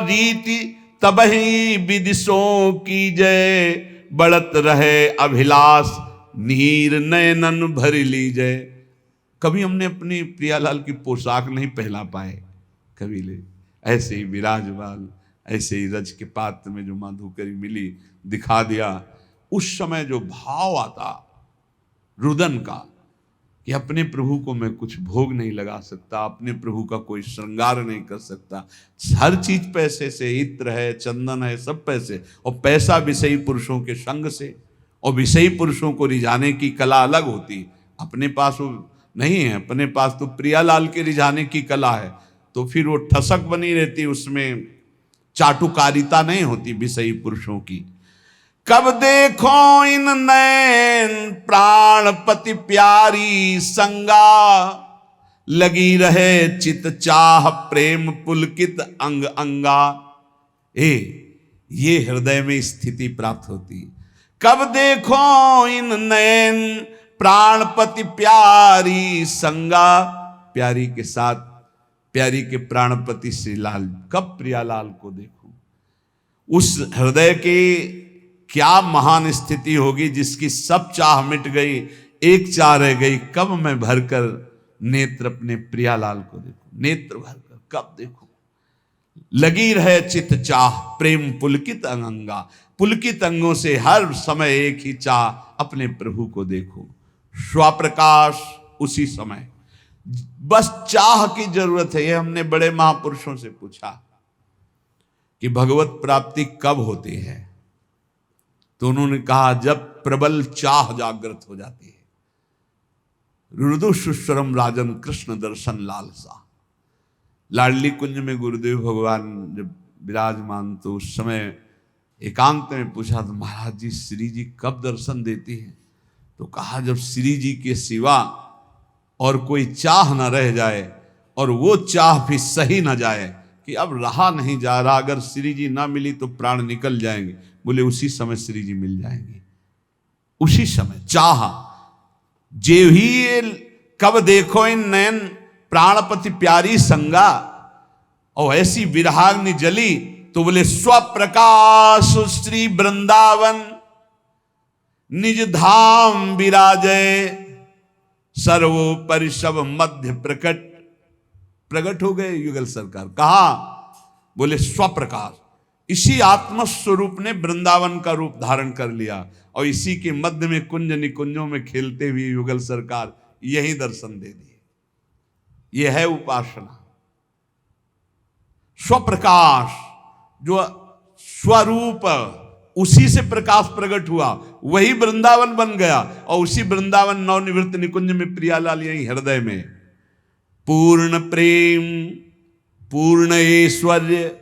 रीति तबहि विदिशों की जय, बढ़त रहे अभिलाष नीर नयनन भर लीजय। कभी हमने अपनी प्रियालाल की पोशाक नहीं पहना पाए, कभी ले ऐसे ही विराजमान, ऐसे ही रज के पात्र में जो माधुकरी मिली दिखा दिया। उस समय जो भाव आता रुदन का कि अपने प्रभु को मैं कुछ भोग नहीं लगा सकता, अपने प्रभु का कोई श्रृंगार नहीं कर सकता, हर चीज पैसे से, इत्र है, चंदन है, सब पैसे, और पैसा विषयी पुरुषों के संग से, और विषयी पुरुषों को रिझाने की कला अलग होती, अपने पास वो नहीं है, अपने पास तो प्रियालाल के रिझाने की कला है, तो फिर वो ठसक बनी रहती, उसमें चाटुकारिता नहीं होती विषयी पुरुषों की। कब देखो इन नैन प्राणपति प्यारी संगा, लगी रहे चित चाह प्रेम पुलकित अंग अंगा। ये हृदय में स्थिति प्राप्त होती। कब देखो इन नैन प्राणपति प्यारी संगा, प्यारी के साथ प्यारी के प्राणपति श्री लाल, कब प्रियालाल को देखूं। उस हृदय के क्या महान स्थिति होगी जिसकी सब चाह मिट गई, एक चाह रह गई, कब मैं भरकर नेत्र अपने प्रियालाल को देखूं, नेत्र भरकर कब देखूं। लगी रहे चित चाह प्रेम पुलकित अंगा, पुलकित अंगों से हर समय एक ही चाह, अपने प्रभु को देखो। स्वप्रकाश उसी समय, बस चाह की जरूरत है। ये हमने बड़े महापुरुषों से पूछा कि भगवत प्राप्ति कब होती है, तो उन्होंने कहा जब प्रबल चाह जागृत हो जाती है। रुदुशुश्वरम राजन कृष्ण दर्शन लालसा। लाडली कुंज में गुरुदेव भगवान जब विराजमान, तो उस समय एकांत में पूछा तो महाराज जी श्री जी कब दर्शन देती हैं, तो कहा जब श्री जी के सिवा और कोई चाह न रह जाए, और वो चाह भी सही न जाए कि अब रहा नहीं जा रहा, अगर श्री जी ना मिली तो प्राण निकल जाएंगे, बोले उसी समय श्री जी मिल जाएंगे। उसी समय चाह जे ही, कब देखो इन नयन प्राणपति प्यारी संगा, और ऐसी विरहाग्नि जली तो बोले स्वप्रकाश श्री वृंदावन निज धाम विराजय, सर्वोपरि सब मध्य प्रकट हो गए युगल सरकार। कहा, बोले स्वप्रकाश, इसी आत्मस्वरूप ने वृंदावन का रूप धारण कर लिया, और इसी के मध्य में कुंज निकुंजों में खेलते हुए युगल सरकार यही दर्शन दे दिए। यह है उपासना। स्वप्रकाश, जो स्वरूप, उसी से प्रकाश प्रकट हुआ, वही वृंदावन बन गया, और उसी वृंदावन नवनिवृत्त निकुंज में प्रियालाल यही हृदय में। पूर्ण प्रेम पूर्ण ऐश्वर्य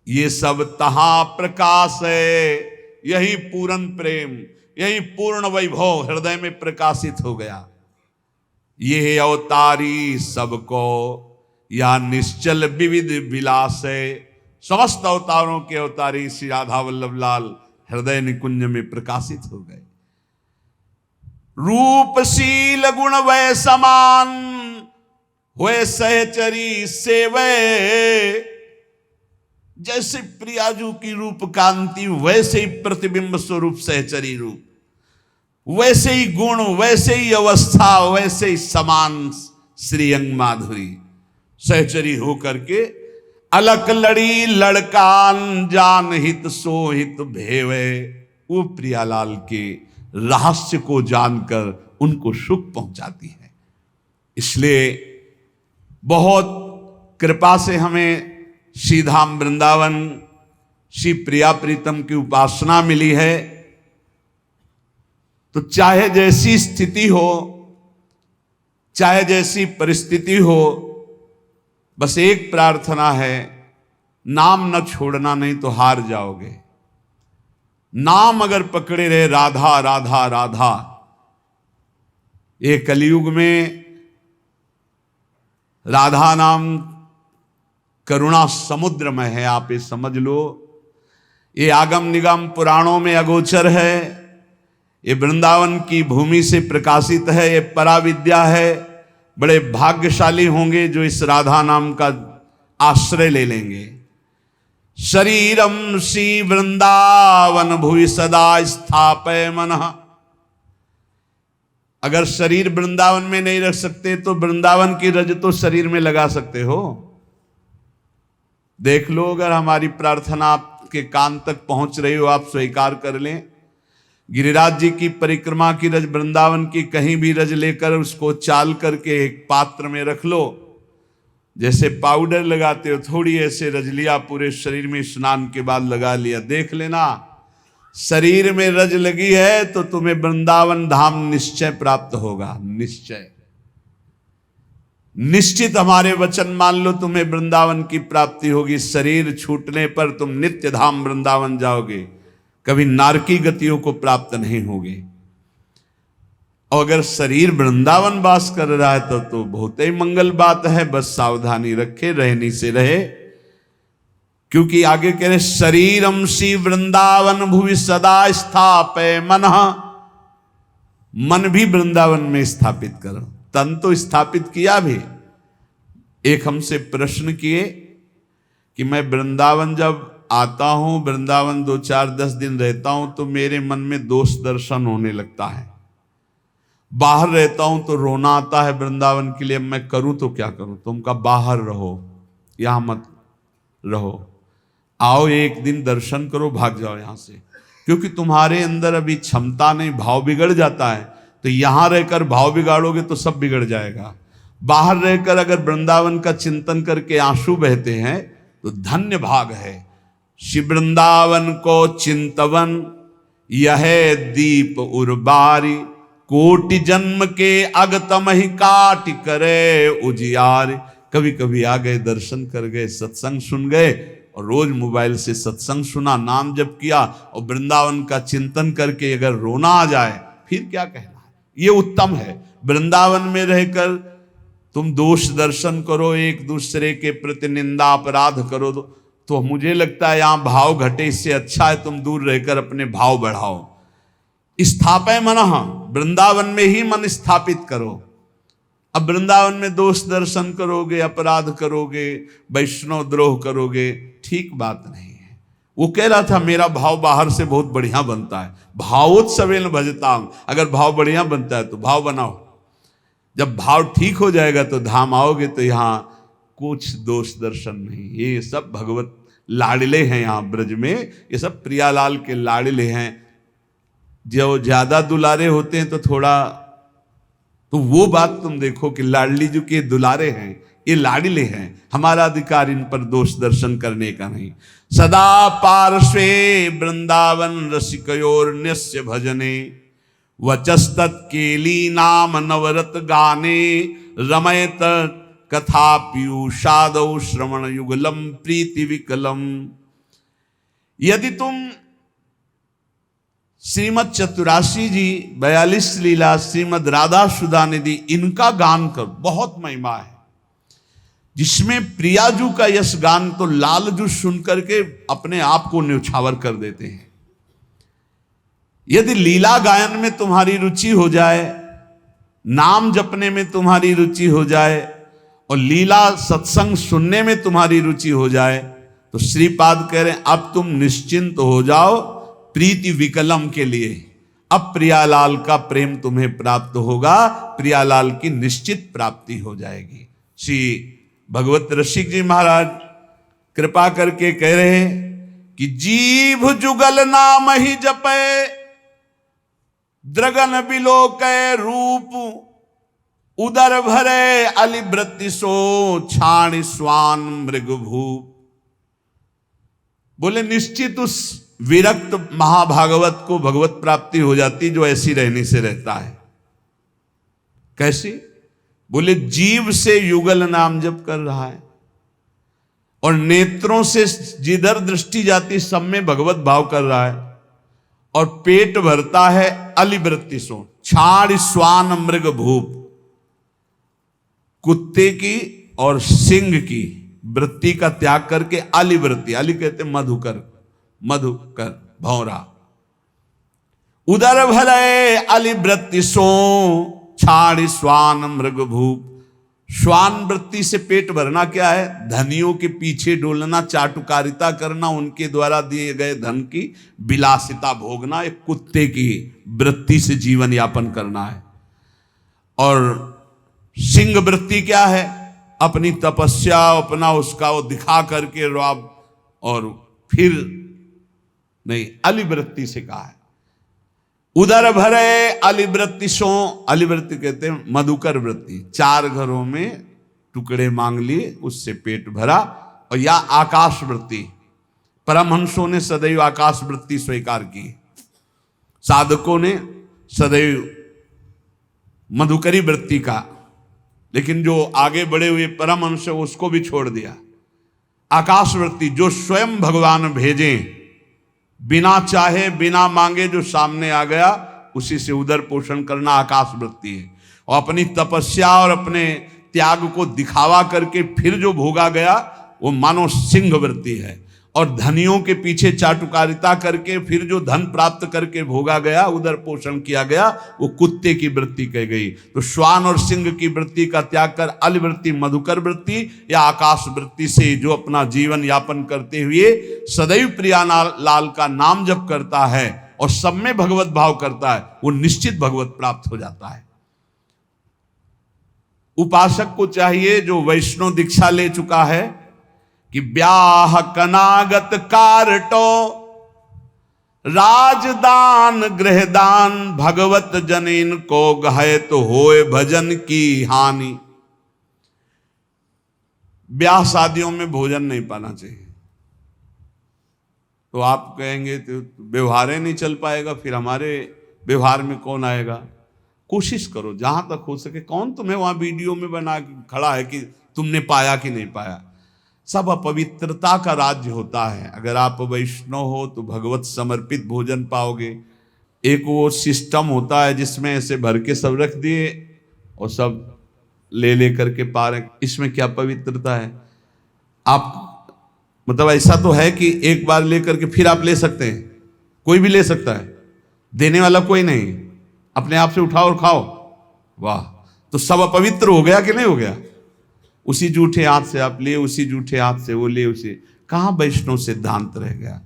ये सब तहां प्रकाश है, यही पूर्ण प्रेम, यही पूर्ण वैभव हृदय में प्रकाशित हो गया। ये अवतारी सबको या निश्चल विविध विलास है। समस्त अवतारों के अवतारी श्री राधा वल्लभ लाल हृदय निकुंज में प्रकाशित हो गए। रूपशील गुण वै समान हुए सहचरी सेवे, जैसे प्रियाजू की रूप कांति वैसे ही प्रतिबिंब स्वरूप सहचरी रूप, वैसे ही गुण, वैसे ही अवस्था, वैसे ही समान श्री अंग माधुरी सहचरी हो करके अलक लड़ी लड़कान जान हित सो हित भेवे। वो प्रियालाल के रहस्य को जानकर उनको सुख पहुंचाती है। इसलिए बहुत कृपा से हमें श्री धाम वृंदावन श्री प्रिया प्रीतम की उपासना मिली है। तो चाहे जैसी स्थिति हो, चाहे जैसी परिस्थिति हो, बस एक प्रार्थना है, नाम न छोड़ना, नहीं तो हार जाओगे। नाम अगर पकड़े रहे राधा राधा राधा। ये कलयुग में राधा नाम करुणा समुद्र में है, आप ये समझ लो। ये आगम निगम पुराणों में अगोचर है, ये वृंदावन की भूमि से प्रकाशित है, ये पराविद्या है। बड़े भाग्यशाली होंगे जो इस राधा नाम का आश्रय ले लेंगे। शरीरम श्री वृंदावन भुवि सदा स्थापय मनः। अगर शरीर वृंदावन में नहीं रख सकते तो वृंदावन की रज तो शरीर में लगा सकते हो। देख लो, अगर हमारी प्रार्थना आपके कान तक पहुंच रही हो, आप स्वीकार कर लें। गिरिराज जी की परिक्रमा की रज, वृंदावन की कहीं भी रज लेकर उसको चाल करके एक पात्र में रख लो। जैसे पाउडर लगाते हो, थोड़ी ऐसे रज लिया, पूरे शरीर में स्नान के बाद लगा लिया। देख लेना, शरीर में रज लगी है तो तुम्हें वृंदावन धाम निश्चय प्राप्त होगा। निश्चय, निश्चित हमारे वचन मान लो, तुम्हें वृंदावन की प्राप्ति होगी। शरीर छूटने पर तुम नित्य धाम वृंदावन जाओगे, कभी नारकी गतियों को प्राप्त नहीं होगे। और अगर शरीर वृंदावन वास कर रहा है तो बहुत ही मंगल बात है। बस सावधानी रखे, रहनी से रहे। क्योंकि आगे कह रहे, शरीरम श्री वृंदावन भुवि सदा स्थापय मनः। मन भी वृंदावन में स्थापित करो। तन तो स्थापित किया भी। एक हमसे प्रश्न किए कि मैं वृंदावन जब आता हूं, वृंदावन 2-4-10 दिन रहता हूं तो मेरे मन में दोष दर्शन होने लगता है। बाहर रहता हूं तो रोना आता है वृंदावन के लिए। मैं करूं तो क्या करूं? तुम का बाहर रहो, यहां मत रहो। आओ एक दिन दर्शन करो, भाग जाओ यहां से। क्योंकि तुम्हारे अंदर अभी क्षमता नहीं, भाव बिगड़ जाता है। तो यहां रहकर भाव बिगाड़ोगे तो सब बिगड़ जाएगा। बाहर रहकर अगर वृंदावन का चिंतन करके आंसू बहते हैं तो धन्य भाग है। श्री वृंदावन को चिंतवन यह दीप उर्बारी, कोटि जन्म के अगतम ही काट करे उजियार। कभी कभी आ गए, दर्शन कर गए, सत्संग सुन गए, और रोज मोबाइल से सत्संग सुना, नाम जप किया, और वृंदावन का चिंतन करके अगर रोना आ जाए, फिर क्या कहना है। ये उत्तम है। वृंदावन में रहकर तुम दोष दर्शन करो, एक दूसरे के प्रति निंदा अपराध करो, तो मुझे लगता है यहां भाव घटे। इससे अच्छा है तुम दूर रहकर अपने भाव बढ़ाओ। स्थापय मनः, वृंदावन में ही मन स्थापित करो। अब वृंदावन में दोष दर्शन करोगे, अपराध करोगे, वैष्णव द्रोह करोगे, ठीक बात नहीं है। वो कह रहा था मेरा भाव बाहर से बहुत बढ़िया बनता है, भावोत्सवेन भजताम। अगर भाव बढ़िया बनता है तो भाव बनाओ। जब भाव ठीक हो जाएगा तो धाम आओगे तो यहाँ कुछ दोष दर्शन नहीं। ये सब भगवत लाडले हैं यहाँ ब्रज में, ये सब प्रियालाल के लाडले हैं। जो ज्यादा दुलारे होते हैं तो थोड़ा, तो वो बात तुम देखो कि लाडली जी के दुलारे हैं, ये लाडले हैं। हमारा अधिकार इन पर दोष दर्शन करने का नहीं। सदा पार्श्वे वृंदावन रसिकयोर्न्यस्य भजने, वचस्तत् केली नाम नवरत गाने, रमयत कथा पीयूषादौ श्रवण युगलम प्रीति विकलम। यदि तुम श्रीमद चतुराशी जी 42 लीला, श्रीमद राधा सुधा निधि, इनका गान करो, बहुत महिमा है। जिसमें प्रियाजू का यश गान तो लालजू सुन करके अपने आप को न्यौछावर कर देते हैं। यदि लीला गायन में तुम्हारी रुचि हो जाए, नाम जपने में तुम्हारी रुचि हो जाए, और लीला सत्संग सुनने में तुम्हारी रुचि हो जाए, तो श्रीपाद कह रहे हैं अब तुम निश्चिंत हो जाओ प्रीति विकलम के लिए। अब प्रियालाल का प्रेम तुम्हें प्राप्त होगा, प्रियालाल की निश्चित प्राप्ति हो जाएगी। श्री भगवत रसिक जी महाराज कृपा करके कह रहे हैं कि जीभ जुगल नाम ही जपे, द्रगन बिलोके रूप, उदर भरे अलिवृत्ति सो छाण स्वान मृगभूप। बोले निश्चित उस विरक्त महाभागवत को भगवत प्राप्ति हो जाती जो ऐसी रहने से रहता है। कैसी? बोले जीव से युगल नाम जप कर रहा है और नेत्रों से जिधर दृष्टि जाती सब में भगवत भाव कर रहा है, और पेट भरता है अलिवृत्ति सो, छाड़ स्वान मृग भूप, कुत्ते की और सिंह की वृत्ति का त्याग करके अलिवृत्ति, अली कहते मधुकर, मधुकर भौरा, उदर भले अलिवृत्ति सो, छाड़ स्वान मृग भूप। श्वान वृत्ति से पेट भरना क्या है? धनियों के पीछे डोलना, चाटुकारिता करना, उनके द्वारा दिए गए धन की विलासिता भोगना, एक कुत्ते की वृत्ति से जीवन यापन करना है। और सिंह वृत्ति क्या है? अपनी तपस्या, अपना उसका वो दिखा करके रौब, और फिर नहीं, अलिवृत्ति से कहा है। उदर भरे अलिवृत्ति सो, अलिवृत्ति कहते हैं मधुकर वृत्ति, 4 घरों में टुकड़े मांग लिए, उससे पेट भरा। और या आकाश वृत्ति, परमहंसों ने सदैव आकाश वृत्ति स्वीकार की, साधकों ने सदैव मधुकरी वृत्ति का, लेकिन जो आगे बढ़े हुए परमहंस उसको भी छोड़ दिया। आकाश वृत्ति, जो स्वयं भगवान भेजें, बिना चाहे बिना मांगे जो सामने आ गया उसी से उदर पोषण करना आकाश वृत्ति है। और अपनी तपस्या और अपने त्याग को दिखावा करके फिर जो भोगा गया वो मानो सिंह वृत्ति है। और धनियों के पीछे चाटुकारिता करके फिर जो धन प्राप्त करके भोगा गया, उदर पोषण किया गया, वो कुत्ते की वृत्ति कह गई। तो श्वान और सिंह की वृत्ति का त्याग कर अलिवृत्ति, मधुकर वृत्ति या आकाश वृत्ति से जो अपना जीवन यापन करते हुए सदैव प्रिया लाल का नाम जप करता है और सब में भगवत भाव करता है, वो निश्चित भगवत प्राप्त हो जाता है। उपासक को चाहिए जो वैष्णव दीक्षा ले चुका है कि ब्याह कनागत कारटो, राजदान गृहदान, भगवत जनिन को गहे तो होए भजन की हानि। ब्याह शादियों में भोजन नहीं पाना चाहिए। तो आप कहेंगे तो व्यवहार ही नहीं चल पाएगा, फिर हमारे व्यवहार में कौन आएगा? कोशिश करो जहां तक हो सके। कौन तुम्हें वहां वीडियो में बना खड़ा है कि तुमने पाया कि नहीं पाया? सब अपवित्रता का राज्य होता है। अगर आप वैष्णव हो तो भगवत समर्पित भोजन पाओगे। एक वो सिस्टम होता है जिसमें ऐसे भर के सब रख दिए और सब ले करके पा रहे, इसमें क्या पवित्रता है? आप मतलब ऐसा तो है कि एक बार ले करके फिर आप ले सकते हैं, कोई भी ले सकता है, देने वाला कोई नहीं, अपने आप से उठाओ और खाओ। वाह, तो सब अपवित्र हो गया कि नहीं हो गया? उसी जूठे हाथ से आप ले, उसी जूठे हाथ से वो ले, उसे कहाँ वैष्णव सिद्धांत रह गया?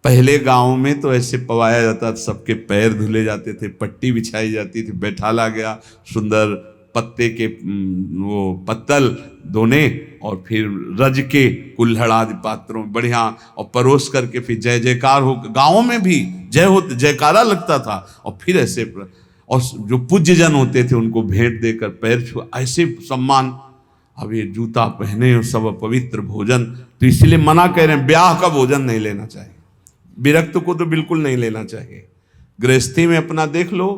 पहले गांव में तो ऐसे पवाया जाता था, सबके पैर धुले जाते थे, पट्टी बिछाई जाती थी, बैठाला गया, सुंदर पत्ते के वो पत्तल धोने और फिर रज के कुल्हड़ आदि पात्रों में बढ़िया और परोस करके फिर जय जयकार हो, गाँव में भी जय हो जयकारा लगता था। और फिर ऐसे और जो पूज्य जन होते थे उनको भेंट देकर पैर छुआ, ऐसे सम्मान। अब ये जूता पहने और सब पवित्र भोजन, तो इसलिए मना कह रहे हैं ब्याह का भोजन नहीं लेना चाहिए। विरक्त को तो बिल्कुल नहीं लेना चाहिए। गृहस्थी में अपना देख लो,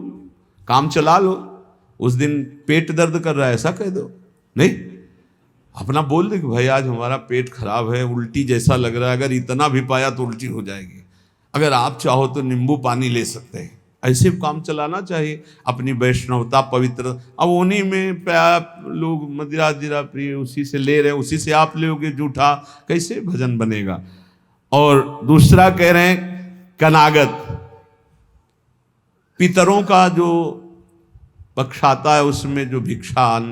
काम चला लो। उस दिन पेट दर्द कर रहा है ऐसा कह दो, नहीं, अपना बोल दे कि भाई आज हमारा पेट खराब है, उल्टी जैसा लग रहा है, अगर इतना भी पाया तो उल्टी हो जाएगी, अगर आप चाहो तो नींबू पानी ले सकते हैं। ऐसे काम चलाना चाहिए। अपनी वैष्णवता पवित्र, अब उन्हीं में लोग मदिरा जिरा प्रिय उसी से ले रहे हैं, उसी से आप लोगे जूठा, कैसे भजन बनेगा? और दूसरा कह रहे हैं कनागत, पितरों का जो पक्ष आता है उसमें जो भिक्षान,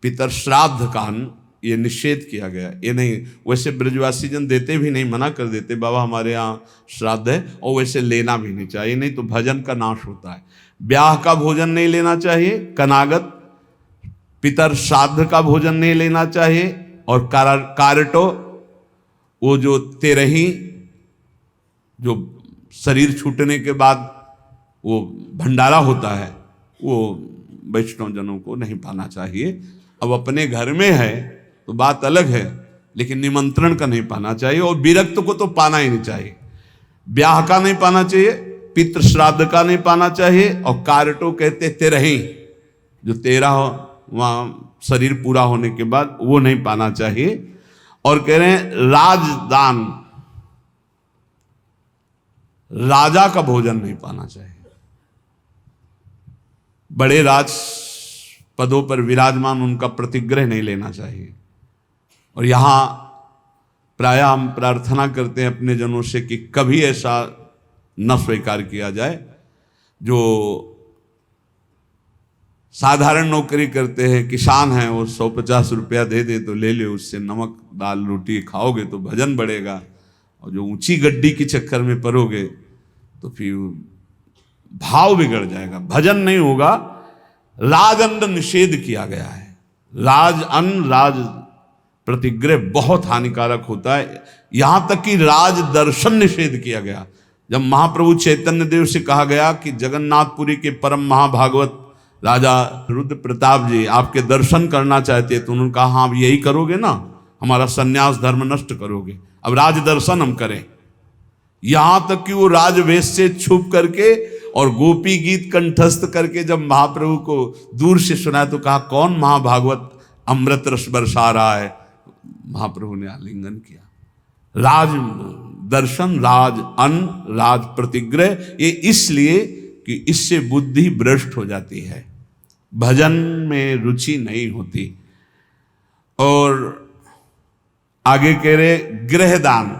पितर श्राद्ध कान, ये निषेध किया गया। ये नहीं, वैसे ब्रजवासी जन देते भी नहीं, मना कर देते, बाबा हमारे यहाँ श्राद्ध है, और वैसे लेना भी नहीं चाहिए, नहीं तो भजन का नाश होता है। ब्याह का भोजन नहीं लेना चाहिए, कनागत पितर श्राद्ध का भोजन नहीं लेना चाहिए। और कारटो, वो जो तेरही, जो शरीर छूटने के बाद वो भंडारा होता है, वो वैष्णव जनों को नहीं पाना चाहिए। अब अपने घर में है तो बात अलग है, लेकिन निमंत्रण का नहीं पाना चाहिए। और विरक्त को तो पाना ही नहीं चाहिए। ब्याह का नहीं पाना चाहिए, पितृ श्राद्ध का नहीं पाना चाहिए, और कारटो कहते तेरही, जो 13 हो वहाँ शरीर पूरा होने के बाद वो नहीं पाना चाहिए। और कह रहे हैं राजदान, राजा का भोजन नहीं पाना चाहिए, बड़े राज पदों पर विराजमान उनका प्रतिग्रह नहीं लेना चाहिए। और यहां प्रायः हम प्रार्थना करते हैं अपने जनों से कि कभी ऐसा न स्वीकार किया जाए। जो साधारण नौकरी करते हैं, किसान हैं, वो 150 रुपया दे दे तो ले ले, उससे नमक दाल रोटी खाओगे तो भजन बढ़ेगा। और जो ऊंची गड्डी के चक्कर में पड़ोगे तो फिर भाव बिगड़ जाएगा, भजन नहीं होगा। राजअन्न निषेध किया गया है। राज अन्न, राज प्रतिग्रह बहुत हानिकारक होता है। यहां तक कि राज दर्शन निषेध किया गया। जब महाप्रभु चैतन्य देव से कहा गया कि जगन्नाथपुरी के परम महाभागवत राजा रुद्र प्रताप जी आपके दर्शन करना चाहते, तो उन्होंने कहा हाँ, आप यही करोगे ना, हमारा सन्यास धर्म नष्ट करोगे, अब राज दर्शन हम करें। यहां तक कि वो राजवेश से छुप करके और गोपी गीत कंठस्थ करके जब महाप्रभु को दूर से सुना तो कहा कौन महाभागवत अमृत रस बरसा रहा है। महाप्रभु ने आलिंगन किया। राज दर्शन, राज अन्न, राज प्रतिग्रह, ये इसलिए कि इससे बुद्धि भ्रष्ट हो जाती है, भजन में रुचि नहीं होती। और आगे कह रहे गृह दान,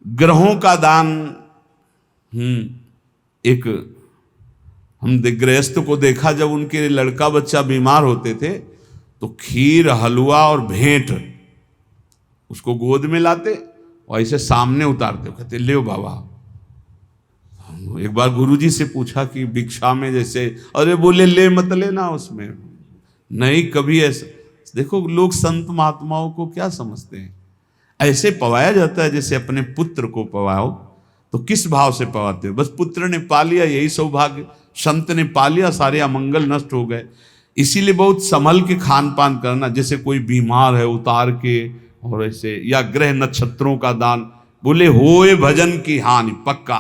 ग्रहों का दान। एक हम गृहस्थ को देखा, जब उनके लड़का बच्चा बीमार होते थे तो खीर, हलवा और भेंट उसको गोद में लाते और ऐसे सामने उतारते, कहते ले बाबा। एक बार गुरुजी से पूछा कि भिक्षा में जैसे, अरे बोले ले मत लेना उसमें, नहीं कभी ऐसा। देखो लोग संत महात्माओं को क्या समझते हैं, ऐसे पवाया जाता है जैसे अपने पुत्र को पवाओ। तो किस भाव से पवाते हो? बस पुत्र ने पा लिया यही सौभाग्य, संत ने पा लिया सारे अमंगल नष्ट हो गए। इसीलिए बहुत संभल के खान पान करना, जैसे कोई बीमार है उतार के, और ऐसे, या ग्रह नक्षत्रों का दान। बोले होए भजन की हानि पक्का।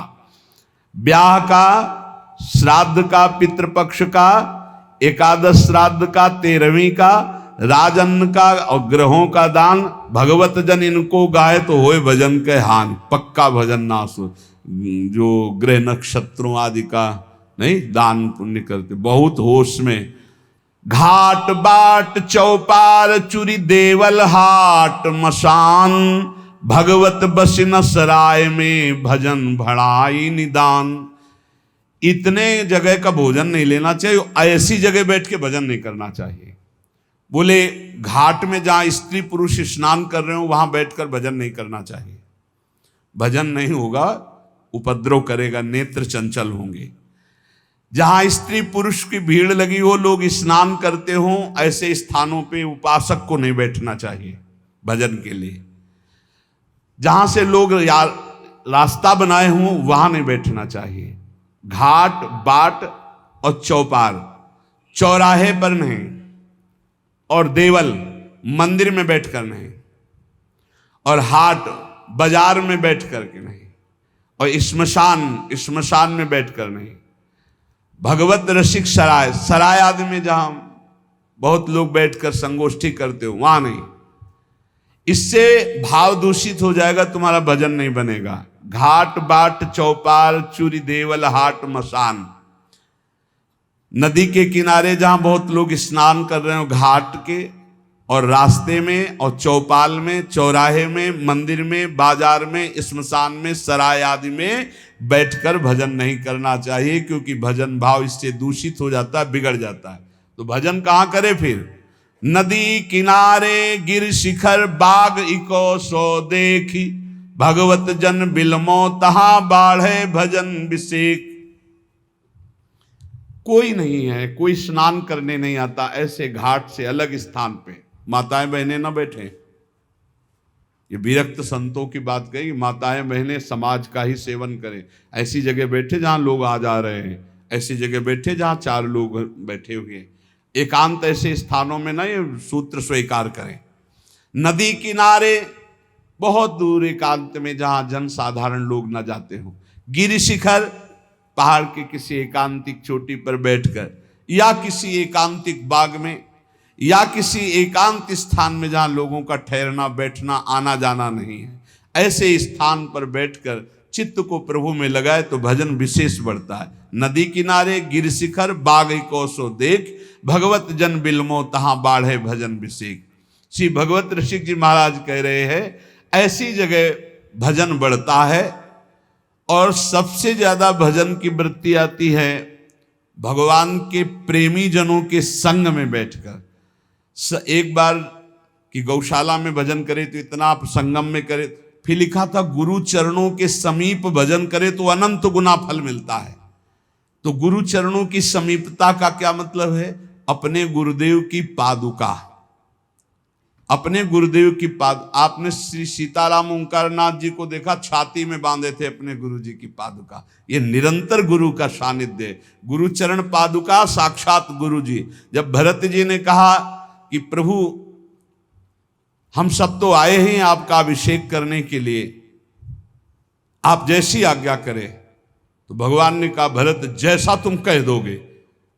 ब्याह का, श्राद्ध का, पितृपक्ष का, एकादश श्राद्ध का, 13वीं का, राजन्न का और ग्रहों का दान, भगवत जन इनको गाए तो होए भजन के हानि पक्का। भजन नाश हो, जो ग्रह नक्षत्रों आदि का नहीं दान पुण्य करते, बहुत होश में। घाट बाट चौपार चुरी देवल हाट मसान, भगवत बसिन सराय में भजन भड़ाई निदान। इतने जगह का भोजन नहीं लेना चाहिए, ऐसी जगह बैठ के भजन नहीं करना चाहिए। बोले घाट में जहां स्त्री पुरुष स्नान कर रहे हो वहां बैठकर भजन नहीं करना चाहिए। भजन नहीं होगा, उपद्रव करेगा, नेत्र चंचल होंगे। जहां स्त्री पुरुष की भीड़ लगी हो, लोग स्नान करते हो, ऐसे स्थानों पे उपासक को नहीं बैठना चाहिए भजन के लिए। जहां से लोग रास्ता बनाए हों वहां नहीं बैठना चाहिए। घाट बाट और चौपार, चौराहे पर नहीं, और देवल मंदिर में बैठकर नहीं, और हाट बाजार में बैठ करके नहीं, और श्मशान में बैठकर नहीं। भगवत रसिक सराय, सराय आदि में जहां बहुत लोग बैठकर संगोष्ठी करते हो वहां नहीं। इससे भाव दूषित हो जाएगा, तुम्हारा भजन नहीं बनेगा। घाट बाट चौपाल चूरी देवल हाट मसान, नदी के किनारे जहां बहुत लोग स्नान कर रहे हो, घाट के और रास्ते में और चौपाल में, चौराहे में, मंदिर में, बाजार में, श्मशान में, सराय आदि में बैठकर भजन नहीं करना चाहिए, क्योंकि भजन भाव इससे दूषित हो जाता है, बिगड़ जाता है। तो भजन कहाँ करे फिर? नदी किनारे गिर शिखर बाग इको सो देखी, भगवत जन बिलमो तहां बाढ़े भजन विषेक। कोई नहीं है, कोई स्नान करने नहीं आता, ऐसे घाट से अलग स्थान पे माताएं बहनें न बैठे। ये विरक्त संतों की बात कही, माताएं बहनें समाज का ही सेवन करें। ऐसी जगह बैठे जहां लोग आ जा रहे हैं, ऐसी जगह बैठे जहां 4 लोग बैठे हुए हैं। एकांत ऐसे स्थानों में ना ये सूत्र स्वीकार करें। नदी किनारे बहुत दूर एकांत में जहां जनसाधारण लोग न जाते हो, गिरि शिखर पहाड़ के किसी एकांतिक चोटी पर बैठकर, या किसी एकांतिक बाग में, या किसी एकांत स्थान में जहां लोगों का ठहरना बैठना आना जाना नहीं है, ऐसे स्थान पर बैठकर चित्त को प्रभु में लगाए तो भजन विशेष बढ़ता है। नदी किनारे गिर शिखर बाग कोसो देख, भगवत जन बिलमो तहां बाढ़े भजन विशेष। श्री भगवत ऋषिक जी महाराज कह रहे हैं ऐसी जगह भजन बढ़ता है। और सबसे ज्यादा भजन की वृत्ति आती है भगवान के प्रेमी जनों के संग में बैठकर। एक बार कि गौशाला में भजन करे तो इतना आप संगम में करे, फिर लिखा था गुरु चरणों के समीप भजन करे तो अनंत गुना फल मिलता है। तो गुरु चरणों की समीपता का क्या मतलब है? अपने गुरुदेव की पादुका, अपने गुरुदेव की आपने श्री सीताराम ओंकारनाथ जी को देखा, छाती में बांधे थे अपने गुरु जी की पादुका। ये निरंतर गुरु का सानिध्य है। गुरु चरण पादुका साक्षात गुरु जी। जब भरत जी ने कहा कि प्रभु हम सब तो आए हैं आपका अभिषेक करने के लिए, आप जैसी आज्ञा करें, तो भगवान ने कहा भरत जैसा तुम कह दोगे।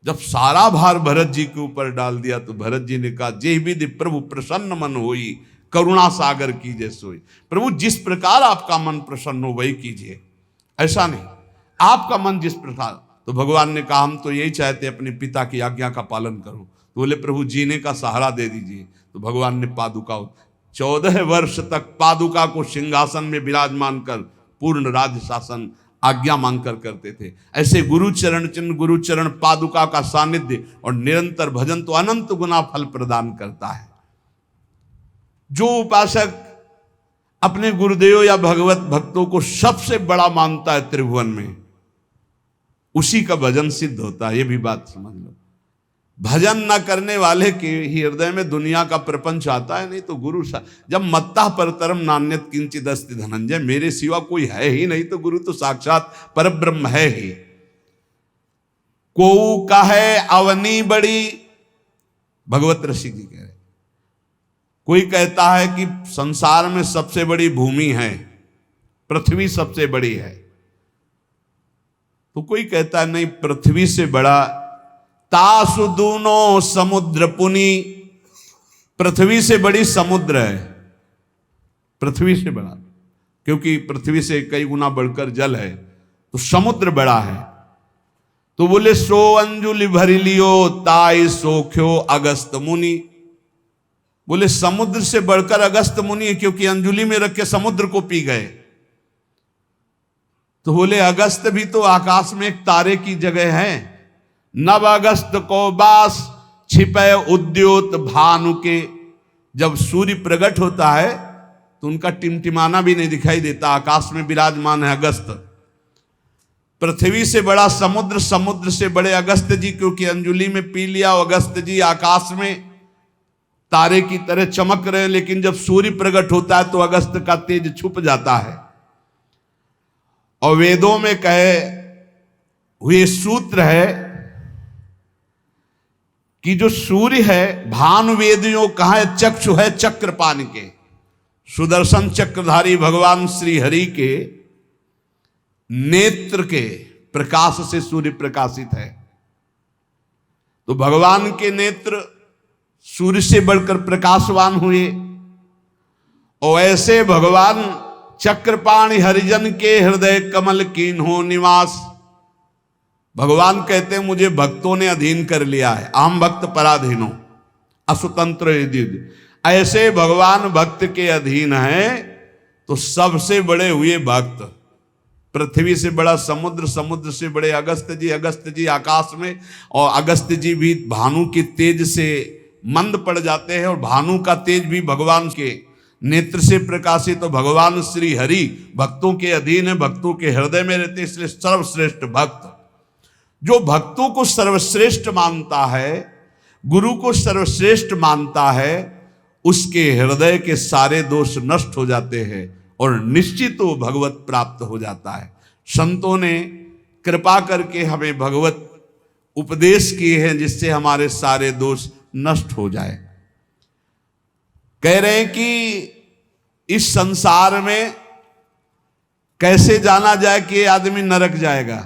जब सारा भार भरत जी के ऊपर डाल दिया तो भरत जी ने कहा जे विधि प्रभु प्रसन्न मन होई, करुणा सागर कीजिए सोई। प्रभु जिस प्रकार आपका मन प्रसन्न हो वही कीजिए, ऐसा नहीं आपका मन जिस प्रकार। तो भगवान ने कहा हम तो यही चाहते अपने पिता की आज्ञा का पालन करूं। तो बोले प्रभु जीने का सहारा दे दीजिए। तो भगवान ने पादुका 14 वर्ष तक पादुका को सिंहासन में विराजमान कर पूर्ण राज्य शासन आज्ञा मांगकर करते थे। ऐसे गुरु चरण चिन्ह, गुरु चरण पादुका का सानिध्य और निरंतर भजन तो अनंत गुना फल प्रदान करता है। जो उपासक अपने गुरुदेव या भगवत भक्तों को सबसे बड़ा मानता है त्रिभुवन में, उसी का भजन सिद्ध होता है। ये भी बात समझ लो। भजन न करने वाले के ही हृदय में दुनिया का प्रपंच आता है। नहीं तो गुरु जब मत्ता परतरम नान्यत किंचित अस्ति धनंजय, मेरे सिवा कोई है ही नहीं, तो गुरु तो साक्षात परब्रह्म है ही। को कहे अवनी बड़ी, भगवत ऋषि जी कह रहे, कोई कहता है कि संसार में सबसे बड़ी भूमि है, पृथ्वी सबसे बड़ी है, तो कोई कहता है नहीं पृथ्वी से बड़ा तासु दूनो समुद्र पुनी, पृथ्वी से बड़ी समुद्र है, पृथ्वी से बड़ा, क्योंकि पृथ्वी से कई गुना बढ़कर जल है, तो समुद्र बड़ा है। तो बोले सो अंजुलि भरी लियो ताई सोख्यो अगस्त मुनि। बोले समुद्र से बढ़कर अगस्त मुनि है, क्योंकि अंजुलि में रख के समुद्र को पी गए। तो बोले अगस्त भी तो आकाश में एक तारे की जगह है। नव अगस्त को बास छिपे उद्योत भानु के, जब सूर्य प्रकट होता है तो उनका टिमटिमाना भी नहीं दिखाई देता, आकाश में विराजमान है अगस्त। पृथ्वी से बड़ा समुद्र, समुद्र से बड़े अगस्त जी, क्योंकि अंजुलि में पी लिया। अगस्त जी आकाश में तारे की तरह चमक रहे हैं, लेकिन जब सूर्य प्रकट होता है तो अगस्त का तेज छुप जाता है। और वेदों में कहे हुए सूत्र है कि जो सूर्य है भानु वेदियों कहा है चक्षु है चक्रपाण के, सुदर्शन चक्रधारी भगवान श्री हरि के नेत्र के प्रकाश से सूर्य प्रकाशित है। तो भगवान के नेत्र सूर्य से बढ़कर प्रकाशवान हुए। और ऐसे भगवान चक्रपाणि हरिजन के हृदय कमल कीन्हो निवास। भगवान कहते हैं मुझे भक्तों ने अधीन कर लिया है, आम भक्त पराधीनो असुतंत्र यदि। ऐसे भगवान भक्त के अधीन हैं तो सबसे बड़े हुए भक्त। पृथ्वी से बड़ा समुद्र, समुद्र से बड़े अगस्त जी, अगस्त जी आकाश में, और अगस्त जी भी भानु के तेज से मंद पड़ जाते हैं, और भानु का तेज भी भगवान के नेत्र से प्रकाशित। तो भगवान श्री हरि भक्तों के अधीन है, भक्तों के हृदय में रहते, इसलिए सर्वश्रेष्ठ भक्त। जो भक्तों को सर्वश्रेष्ठ मानता है, गुरु को सर्वश्रेष्ठ मानता है, उसके हृदय के सारे दोष नष्ट हो जाते हैं और निश्चित वो भगवत प्राप्त हो जाता है। संतों ने कृपा करके हमें भगवत उपदेश किए हैं जिससे हमारे सारे दोष नष्ट हो जाए। कह रहे हैं कि इस संसार में कैसे जाना जाए कि ये आदमी नरक जाएगा,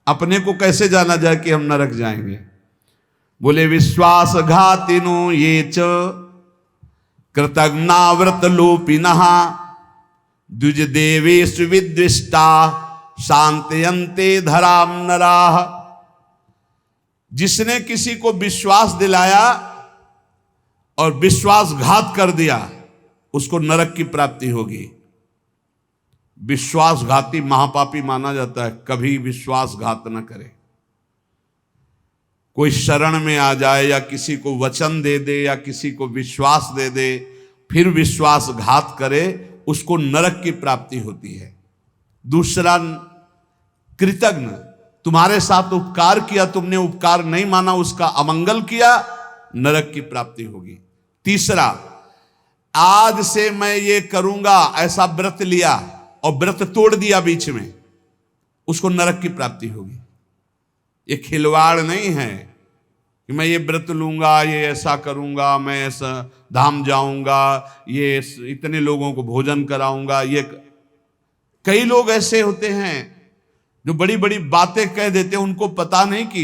अपने को कैसे जाना जाए कि हम नरक जाएंगे। बोले विश्वासघातिनो ये च कृतघ्नाव्रत लोपिनः द्विज देवेषु विद्विष्टा शांतयन्ते धराम नराः। जिसने किसी को विश्वास दिलाया और विश्वासघात कर दिया उसको नरक की प्राप्ति होगी। विश्वासघाती महापापी माना जाता है, कभी विश्वासघात न करे। कोई शरण में आ जाए या किसी को वचन दे दे या किसी को विश्वास दे दे फिर विश्वासघात करे, उसको नरक की प्राप्ति होती है। दूसरा, कृतघ्न, तुम्हारे साथ उपकार किया, तुमने उपकार नहीं माना, उसका अमंगल किया, नरक की प्राप्ति होगी। तीसरा, आज से मैं ये करूंगा ऐसा व्रत लिया और व्रत तोड़ दिया बीच में, उसको नरक की प्राप्ति होगी। ये खिलवाड़ नहीं है कि मैं ये व्रत लूंगा, ये ऐसा करूंगा, मैं ऐसा धाम जाऊंगा, ये इतने लोगों को भोजन कराऊंगा। ये कई लोग ऐसे होते हैं जो बड़ी बड़ी बातें कह देते हैं, उनको पता नहीं कि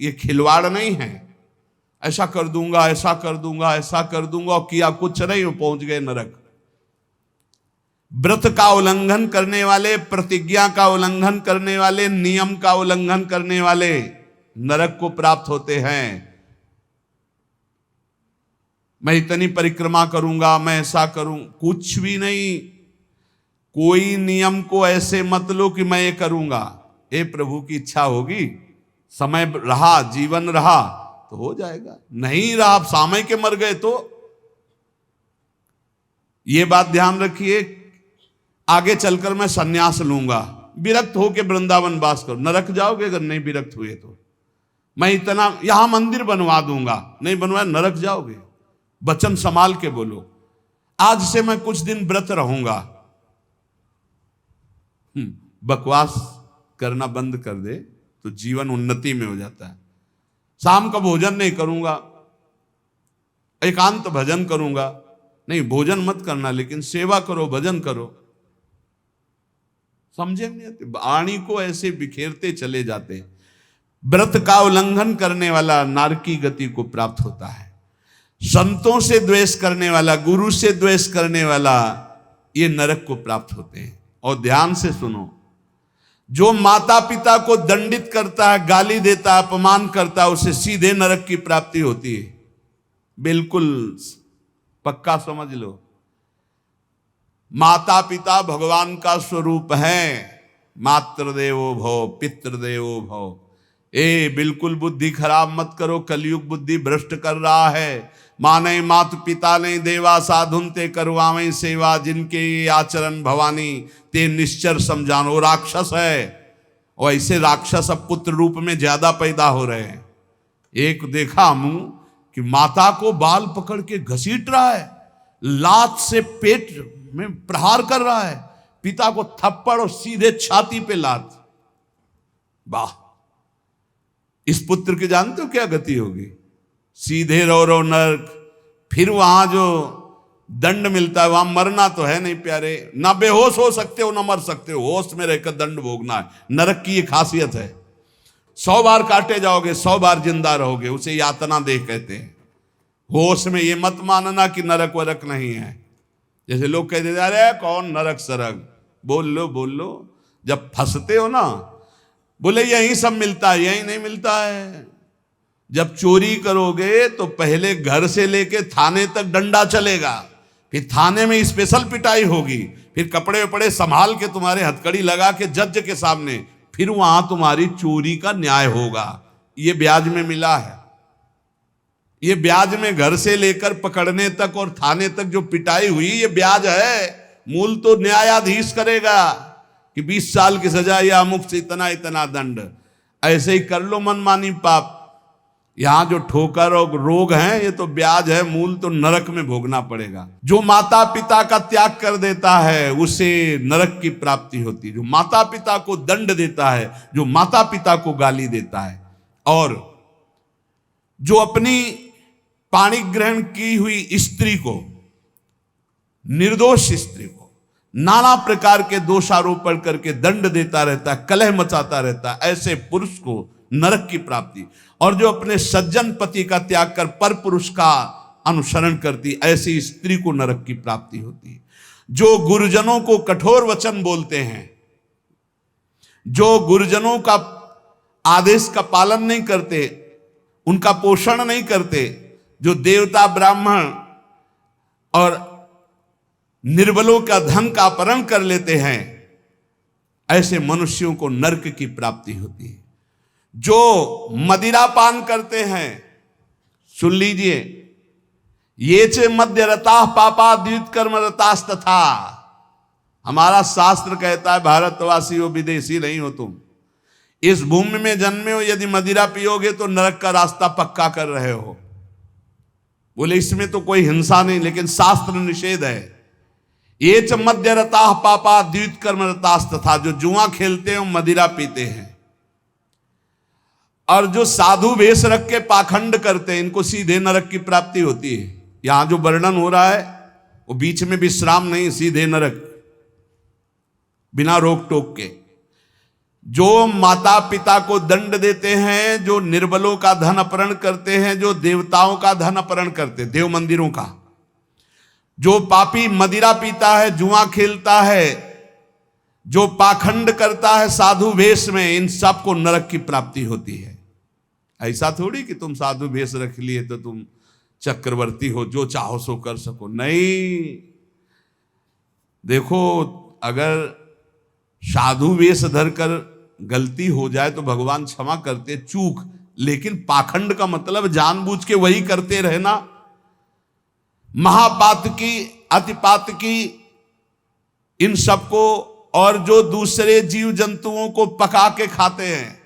ये खिलवाड़ नहीं है। ऐसा कर दूंगा, ऐसा कर दूंगा, ऐसा कर दूंगा, और किया कुछ नहीं, वो पहुंच गए नरक। व्रत का उल्लंघन करने वाले, प्रतिज्ञा का उल्लंघन करने वाले, नियम का उल्लंघन करने वाले नरक को प्राप्त होते हैं। मैं इतनी परिक्रमा करूंगा, मैं ऐसा करूं, कुछ भी नहीं। कोई नियम को ऐसे मत लो कि मैं ये करूंगा। ए प्रभु की इच्छा होगी, समय रहा, जीवन रहा तो हो जाएगा, नहीं रहा, आप सामय के मर गए तो। ये बात ध्यान रखिए, आगे चलकर मैं सन्यास लूंगा, विरक्त होके वृंदावन वास करो, नरक जाओगे अगर नहीं विरक्त हुए तो। मैं इतना यहां मंदिर बनवा दूंगा, नहीं बनवाया नरक जाओगे। वचन संभाल के बोलो, आज से मैं कुछ दिन व्रत रहूंगा। बकवास करना बंद कर दे तो जीवन उन्नति में हो जाता है। शाम का भोजन नहीं करूंगा, एकांत भजन करूंगा, नहीं भोजन मत करना लेकिन सेवा करो, भजन करो। समझे नहीं आते, वाणी को ऐसे बिखेरते चले जाते हैं। व्रत का उल्लंघन करने वाला नारकी गति को प्राप्त होता है। संतों से द्वेष करने वाला, गुरु से द्वेष करने वाला, ये नरक को प्राप्त होते हैं। और ध्यान से सुनो, जो माता पिता को दंडित करता है, गाली देता है, अपमान करता है, उसे सीधे नरक की प्राप्ति होती है। बिल्कुल पक्का समझ लो। माता पिता भगवान का स्वरूप है। मातृदेवो भव पितृदेवो भव। बिल्कुल बुद्धि खराब मत करो, कलयुग बुद्धि भ्रष्ट कर रहा है। माने मात पिता ने देवा साधुन ते करवावें सेवा, जिनके ये आचरण भवानी ते निश्चर समझानो। राक्षस है, और ऐसे राक्षस अब पुत्र रूप में ज्यादा पैदा हो रहे हैं। एक देखा मुंह कि माता को बाल पकड़ के घसीट रहा है, लात से पेट में प्रहार कर रहा है, पिता को थप्पड़ और सीधे छाती पे लात। वाह, इस पुत्र के जानते हो क्या गति होगी? सीधे रो नरक। फिर वहां जो दंड मिलता है, वहां मरना तो है नहीं प्यारे, ना बेहोश हो सकते हो ना मर सकते हो, होश में रहकर दंड भोगना है। नरक की ये खासियत है। 100 बार काटे जाओगे, 100 बार जिंदा रहोगे, उसे यातना देह कहते हैं। होश में ये मत मानना कि नरक वरक नहीं है। जैसे लोग कहते जा रहे कौन नरक सरक, बोल लो। जब फंसते हो ना, बोले यही सब मिलता है, यही नहीं मिलता है। जब चोरी करोगे तो पहले घर से लेके थाने तक डंडा चलेगा, फिर थाने में स्पेशल पिटाई होगी, फिर कपड़े वपड़े संभाल के तुम्हारे हथकड़ी लगा के जज के सामने, फिर वहां तुम्हारी चोरी का न्याय होगा। ये ब्याज में मिला है। ये ब्याज में घर से लेकर पकड़ने तक और थाने तक जो पिटाई हुई, ये ब्याज है। मूल तो न्यायाधीश करेगा कि 20 साल की सजा या अमुक से इतना इतना दंड। ऐसे ही कर लो मनमानी पाप। यहां जो ठोकर और रोग हैं, ये तो ब्याज है, मूल तो नरक में भोगना पड़ेगा। जो माता पिता का त्याग कर देता है उसे नरक की प्राप्ति होती है। जो माता पिता को दंड देता है, जो माता पिता को गाली देता है, और जो अपनी पाणी ग्रहण की हुई स्त्री को निर्दोष स्त्री को नाना प्रकार के दोषारोपण करके दंड देता रहता है, कलह मचाता रहता है, ऐसे पुरुष को नरक की प्राप्ति। और जो अपने सज्जन पति का त्याग कर पर पुरुष का अनुसरण करती, ऐसी स्त्री को नरक की प्राप्ति होती है। जो गुरुजनों को कठोर वचन बोलते हैं, जो गुरुजनों का आदेश का पालन नहीं करते, उनका पोषण नहीं करते, जो देवता ब्राह्मण और निर्बलों का धन का अपहरण कर लेते हैं, ऐसे मनुष्यों को नरक की प्राप्ति होती है। जो मदिरा पान करते हैं, सुन लीजिए, ये च मद्य रता पापा द्वित कर्म रतास्तथा। हमारा शास्त्र कहता है भारतवासी हो, विदेशी नहीं हो तुम, इस भूमि में जन्मे हो, यदि मदिरा पियोगे तो नरक का रास्ता पक्का कर रहे हो। बोले इसमें तो कोई हिंसा नहीं, लेकिन शास्त्र निषेध है। ये च मद्य रता पापा द्वित कर्म रतास्तथा। जो जुआ खेलते हैं, मदिरा पीते हैं, और जो साधु वेश रख के पाखंड करते हैं, इनको सीधे नरक की प्राप्ति होती है। यहां जो वर्णन हो रहा है वो बीच में विश्राम नहीं, सीधे नरक, बिना रोक टोक के। जो माता पिता को दंड देते हैं, जो निर्बलों का धन अपहरण करते हैं, जो देवताओं का धन अपहरण करते, देव मंदिरों का, जो पापी मदिरा पीता है, जुआ खेलता है, जो पाखंड करता है साधु वेश में, इन सब को नरक की प्राप्ति होती है। ऐसा थोड़ी कि तुम साधु वेश रख लिए तो तुम चक्रवर्ती हो, जो चाहो सो कर सको, नहीं। देखो, अगर साधु वेश धरकर गलती हो जाए तो भगवान क्षमा करते, चूक, लेकिन पाखंड का मतलब जानबूझ के वही करते रहना, महापातकी अतिपातकी, इन सबको, और जो दूसरे जीव जंतुओं को पका के खाते हैं,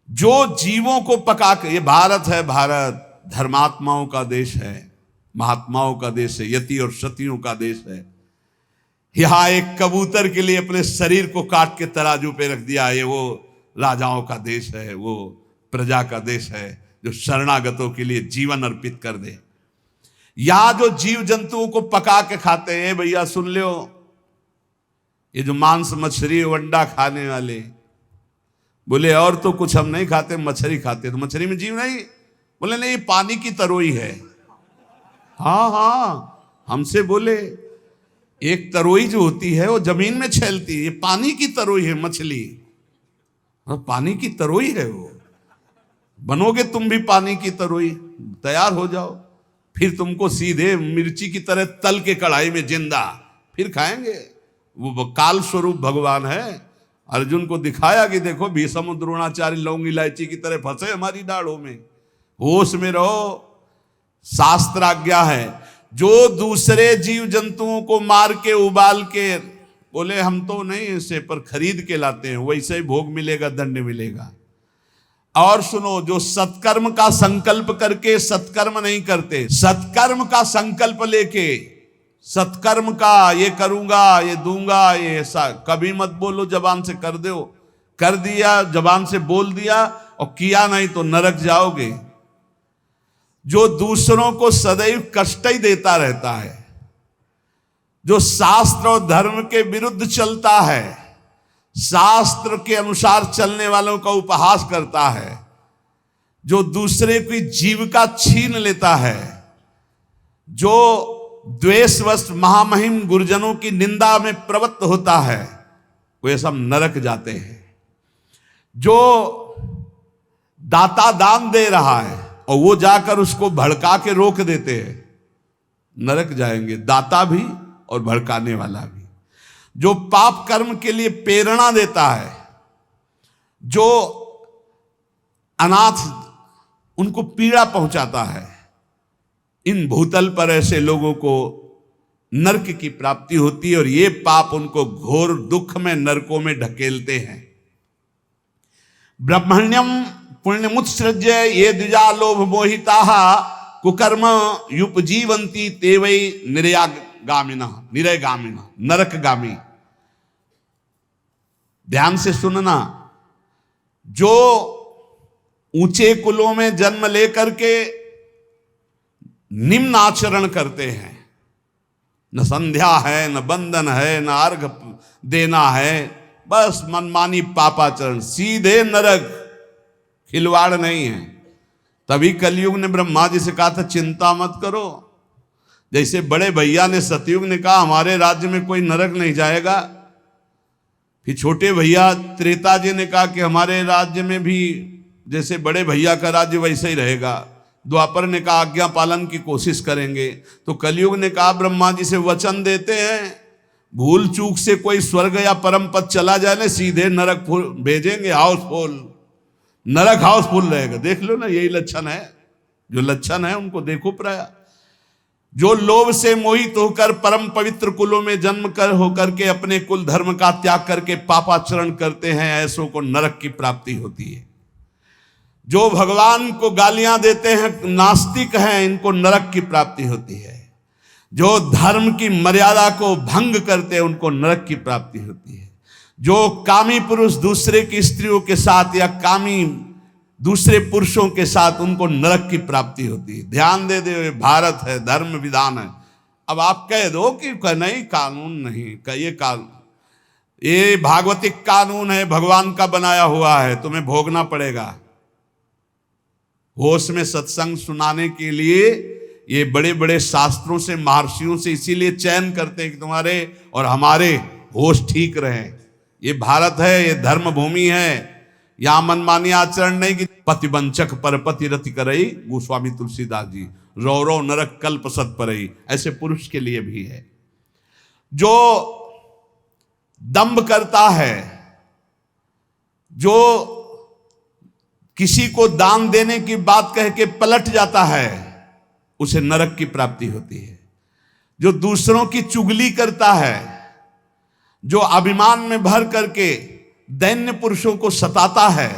जो जीवों को पका के, ये भारत है, भारत धर्मात्माओं का देश है, महात्माओं का देश है, यति और सतियों का देश है। यहां एक कबूतर के लिए अपने शरीर को काट के तराजू पे रख दिया, ये वो राजाओं का देश है, वो प्रजा का देश है जो शरणागतों के लिए जीवन अर्पित कर दे। यहां जो जीव जंतुओं को पका के खाते हैं, भैया सुन लो, ये जो मांस मछली अंडा खाने वाले, बोले और तो कुछ हम नहीं खाते, मछली खाते। तो मछली में जीव नहीं? बोले नहीं, पानी की तरोई है। हाँ हाँ, हमसे बोले एक तरोई जो होती है वो जमीन में छेलती है, ये पानी की तरोई है मछली, और पानी की तरोई है वो। बनोगे तुम भी पानी की तरोई, तैयार हो जाओ, फिर तुमको सीधे मिर्ची की तरह तल के कढ़ाई में जिंदा फिर खाएंगे। वो काल स्वरूप भगवान है। अर्जुन को दिखाया कि देखो भीष्म द्रोणाचार्य लौंग इलायची की तरह फंसे हमारी दाढ़ों में, होश में रहो, शास्त्र आज्ञा है। जो दूसरे जीव जंतुओं को मार के उबाल के, बोले हम तो नहीं इसे पर खरीद के लाते हैं, वैसे ही भोग मिलेगा, दंड मिलेगा। और सुनो, जो सत्कर्म का संकल्प करके सत्कर्म नहीं करते, सत्कर्म का संकल्प लेके, सत्कर्म का ये करूंगा, ये दूंगा, ये ऐसा कभी मत बोलो, जबान से कर दो, कर दिया, जबान से बोल दिया और किया नहीं तो नरक जाओगे। जो दूसरों को सदैव कष्ट ही देता रहता है, जो शास्त्र और धर्म के विरुद्ध चलता है, शास्त्र के अनुसार चलने वालों का उपहास करता है, जो दूसरे की जीविका छीन लेता है, जो द्वेषवश महामहिम गुरुजनों की निंदा में प्रवृत्त होता है, वे सब नरक जाते हैं। जो दाता दान दे रहा है और वो जाकर उसको भड़का के रोक देते हैं, नरक जाएंगे, दाता भी और भड़काने वाला भी। जो पाप कर्म के लिए प्रेरणा देता है, जो अनाथ उनको पीड़ा पहुंचाता है, इन भूतल पर ऐसे लोगों को नरक की प्राप्ति होती है और ये पाप उनको घोर दुख में नरकों में ढकेलते हैं। ब्रह्मण्यम पुण्यमुत्सृज्य ये द्विजा लोभ मोहिता कुकर्म युपजीवंती ते वै निरयगामिना नरकगामी। ध्यान से सुनना, जो ऊंचे कुलों में जन्म लेकर के निम्न आचरण करते हैं, न संध्या है, न बंधन है, न अर्घ देना है, बस मनमानी पापाचरण, सीधे नरक, खिलवाड़ नहीं है। तभी कलयुग ने ब्रह्मा जी से कहा था चिंता मत करो। जैसे बड़े भैया ने सतयुग ने कहा हमारे राज्य में कोई नरक नहीं जाएगा, फिर छोटे भैया त्रेता जी ने कहा कि हमारे राज्य में भी जैसे बड़े भैया का राज्य वैसे ही रहेगा। द्वापर ने कहा आज्ञा पालन की कोशिश करेंगे। तो कलयुग ने कहा ब्रह्मा जी से वचन देते हैं, भूल चूक से कोई स्वर्ग या परम पद चला जाए ना, सीधे नरक भेजेंगे, हाउसफुल, नरक हाउसफुल रहेगा। देख लो ना, यही लक्षण है, जो लक्षण है उनको देखो प्राय। जो लोभ से मोहित होकर परम पवित्र कुलों में जन्म कर होकर के अपने कुल धर्म का त्याग करके पापाचरण करते हैं, ऐसों को नरक की प्राप्ति होती है। जो भगवान को गालियां देते हैं, नास्तिक हैं, इनको नरक की प्राप्ति होती है। जो धर्म की मर्यादा को भंग करते हैं, उनको नरक की प्राप्ति होती है। जो कामी पुरुष दूसरे की स्त्रियों के साथ या कामी दूसरे पुरुषों के साथ, उनको नरक की प्राप्ति होती है। ध्यान दे दे, भारत है, धर्म विधान है। अब आप कह दो कि नहीं कानून नहीं, ये कानून, ये भागवतिक कानून है, भगवान का बनाया हुआ है, तुम्हें भोगना पड़ेगा। होश में सत्संग सुनाने के लिए ये बड़े बड़े शास्त्रों से, महर्षियों से इसीलिए चयन करते हैं कि तुम्हारे और हमारे होश ठीक रहे। ये भारत है, ये धर्म भूमि है, यहां मनमानी आचरण नहीं कि पतिवंचक पर पति रति करई, गोस्वामी तुलसीदास जी, रौ रौ नरक कल्प सत परई, ऐसे पुरुष के लिए भी है। जो दंभ करता है, जो किसी को दान देने की बात कह के पलट जाता है, उसे नरक की प्राप्ति होती है। जो दूसरों की चुगली करता है, जो अभिमान में भर करके दैन्य पुरुषों को सताता है,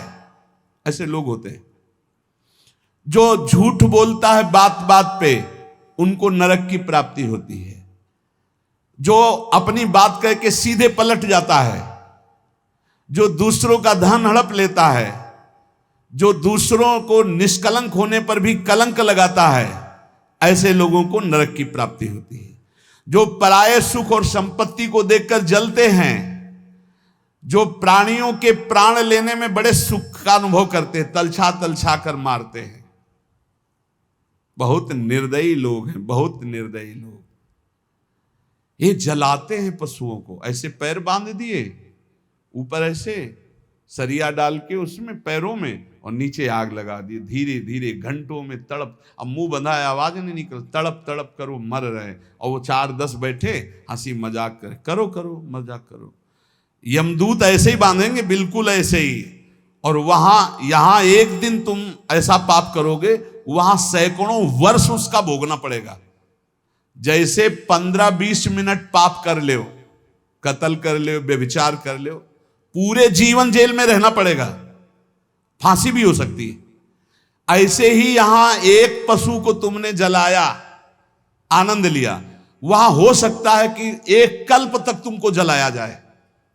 ऐसे लोग होते हैं। जो झूठ बोलता है बात बात पे, उनको नरक की प्राप्ति होती है। जो अपनी बात कह के सीधे पलट जाता है, जो दूसरों का धन हड़प लेता है, जो दूसरों को निष्कलंक होने पर भी कलंक लगाता है, ऐसे लोगों को नरक की प्राप्ति होती है। जो पराये सुख और संपत्ति को देखकर जलते हैं, जो प्राणियों के प्राण लेने में बड़े सुख का अनुभव करते हैं, तलछा तलछा कर मारते हैं, बहुत निर्दयी लोग हैं, बहुत निर्दयी लोग। ये जलाते हैं पशुओं को, ऐसे पैर बांध दिए, ऊपर ऐसे सरिया डाल के उसमें पैरों में, और नीचे आग लगा दी, धीरे धीरे घंटों में तड़प, अब मुंह बंधा है, आवाज नहीं निकल, तड़प तड़प कर वो मर रहे, और वो 4-10 बैठे हंसी मजाक करे, करो करो मजाक करो। यमदूत ऐसे ही बांधेंगे, बिल्कुल ऐसे ही। और वहां यहां एक दिन तुम ऐसा पाप करोगे, वहां सैकड़ों वर्ष उसका भोगना पड़ेगा। जैसे 15-20 मिनट पाप कर ले, कत्ल कर ले, व्यभिचार कर ले, पूरे जीवन जेल में रहना पड़ेगा, फांसी भी हो सकती है। ऐसे ही यहां एक पशु को तुमने जलाया, आनंद लिया, वहां हो सकता है कि एक कल्प तक तुमको जलाया जाए।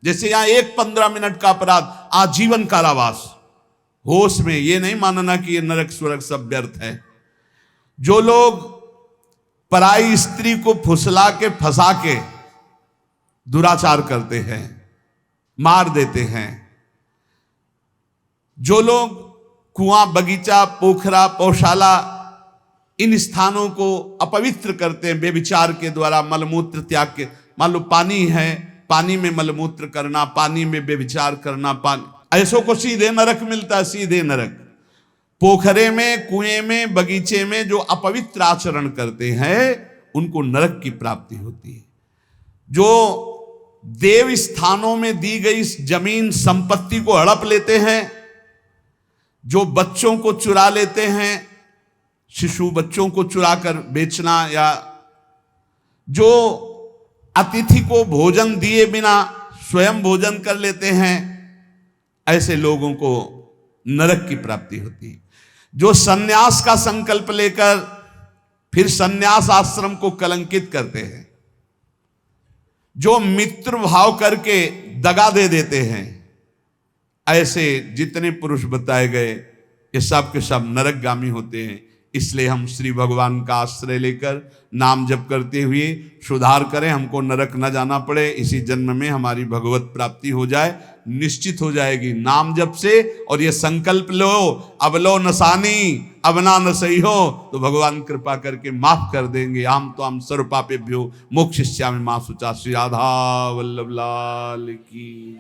जैसे यहां एक 15 मिनट का अपराध, आजीवन कारावास। होश में ये नहीं मानना कि ये नरक स्वर्ग सब व्यर्थ है। जो लोग पराई स्त्री को फुसला के फंसा के दुराचार करते हैं, मार देते हैं, जो लोग कुआं, बगीचा, पोखरा, पौशाला, इन स्थानों को अपवित्र करते हैं व्यभिचार के द्वारा, मलमूत्र त्याग के, मान लो पानी है, पानी में मलमूत्र करना, पानी में व्यभिचार करना, पानी, ऐसों को सीधे नरक मिलता है, सीधे नरक। पोखरे में, कुएं में, बगीचे में जो अपवित्र आचरण करते हैं, उनको नरक की प्राप्ति होती है। जो देव स्थानों में दी गई जमीन संपत्ति को हड़प लेते हैं, जो बच्चों को चुरा लेते हैं, शिशु बच्चों को चुरा कर बेचना, या जो अतिथि को भोजन दिए बिना स्वयं भोजन कर लेते हैं, ऐसे लोगों को नरक की प्राप्ति होती है। जो सन्यास का संकल्प लेकर फिर सन्यास आश्रम को कलंकित करते हैं, जो मित्र भाव करके दगा दे देते हैं, ऐसे जितने पुरुष बताए गए, ये सब के सब नरकगामी होते हैं। इसलिए हम श्री भगवान का आश्रय लेकर नाम जप करते हुए सुधार करें, हमको नरक न जाना पड़े, इसी जन्म में हमारी भगवत प्राप्ति हो जाए, निश्चित हो जाएगी नाम जप से। और ये संकल्प लो, अब लो नसानी अब ना न सही हो, तो भगवान कृपा करके माफ कर देंगे। आम तो हम सर्व पापेभ्यो मोक्षयिष्यामि मा शुचा। श्री राधा वल्लभ लाल की।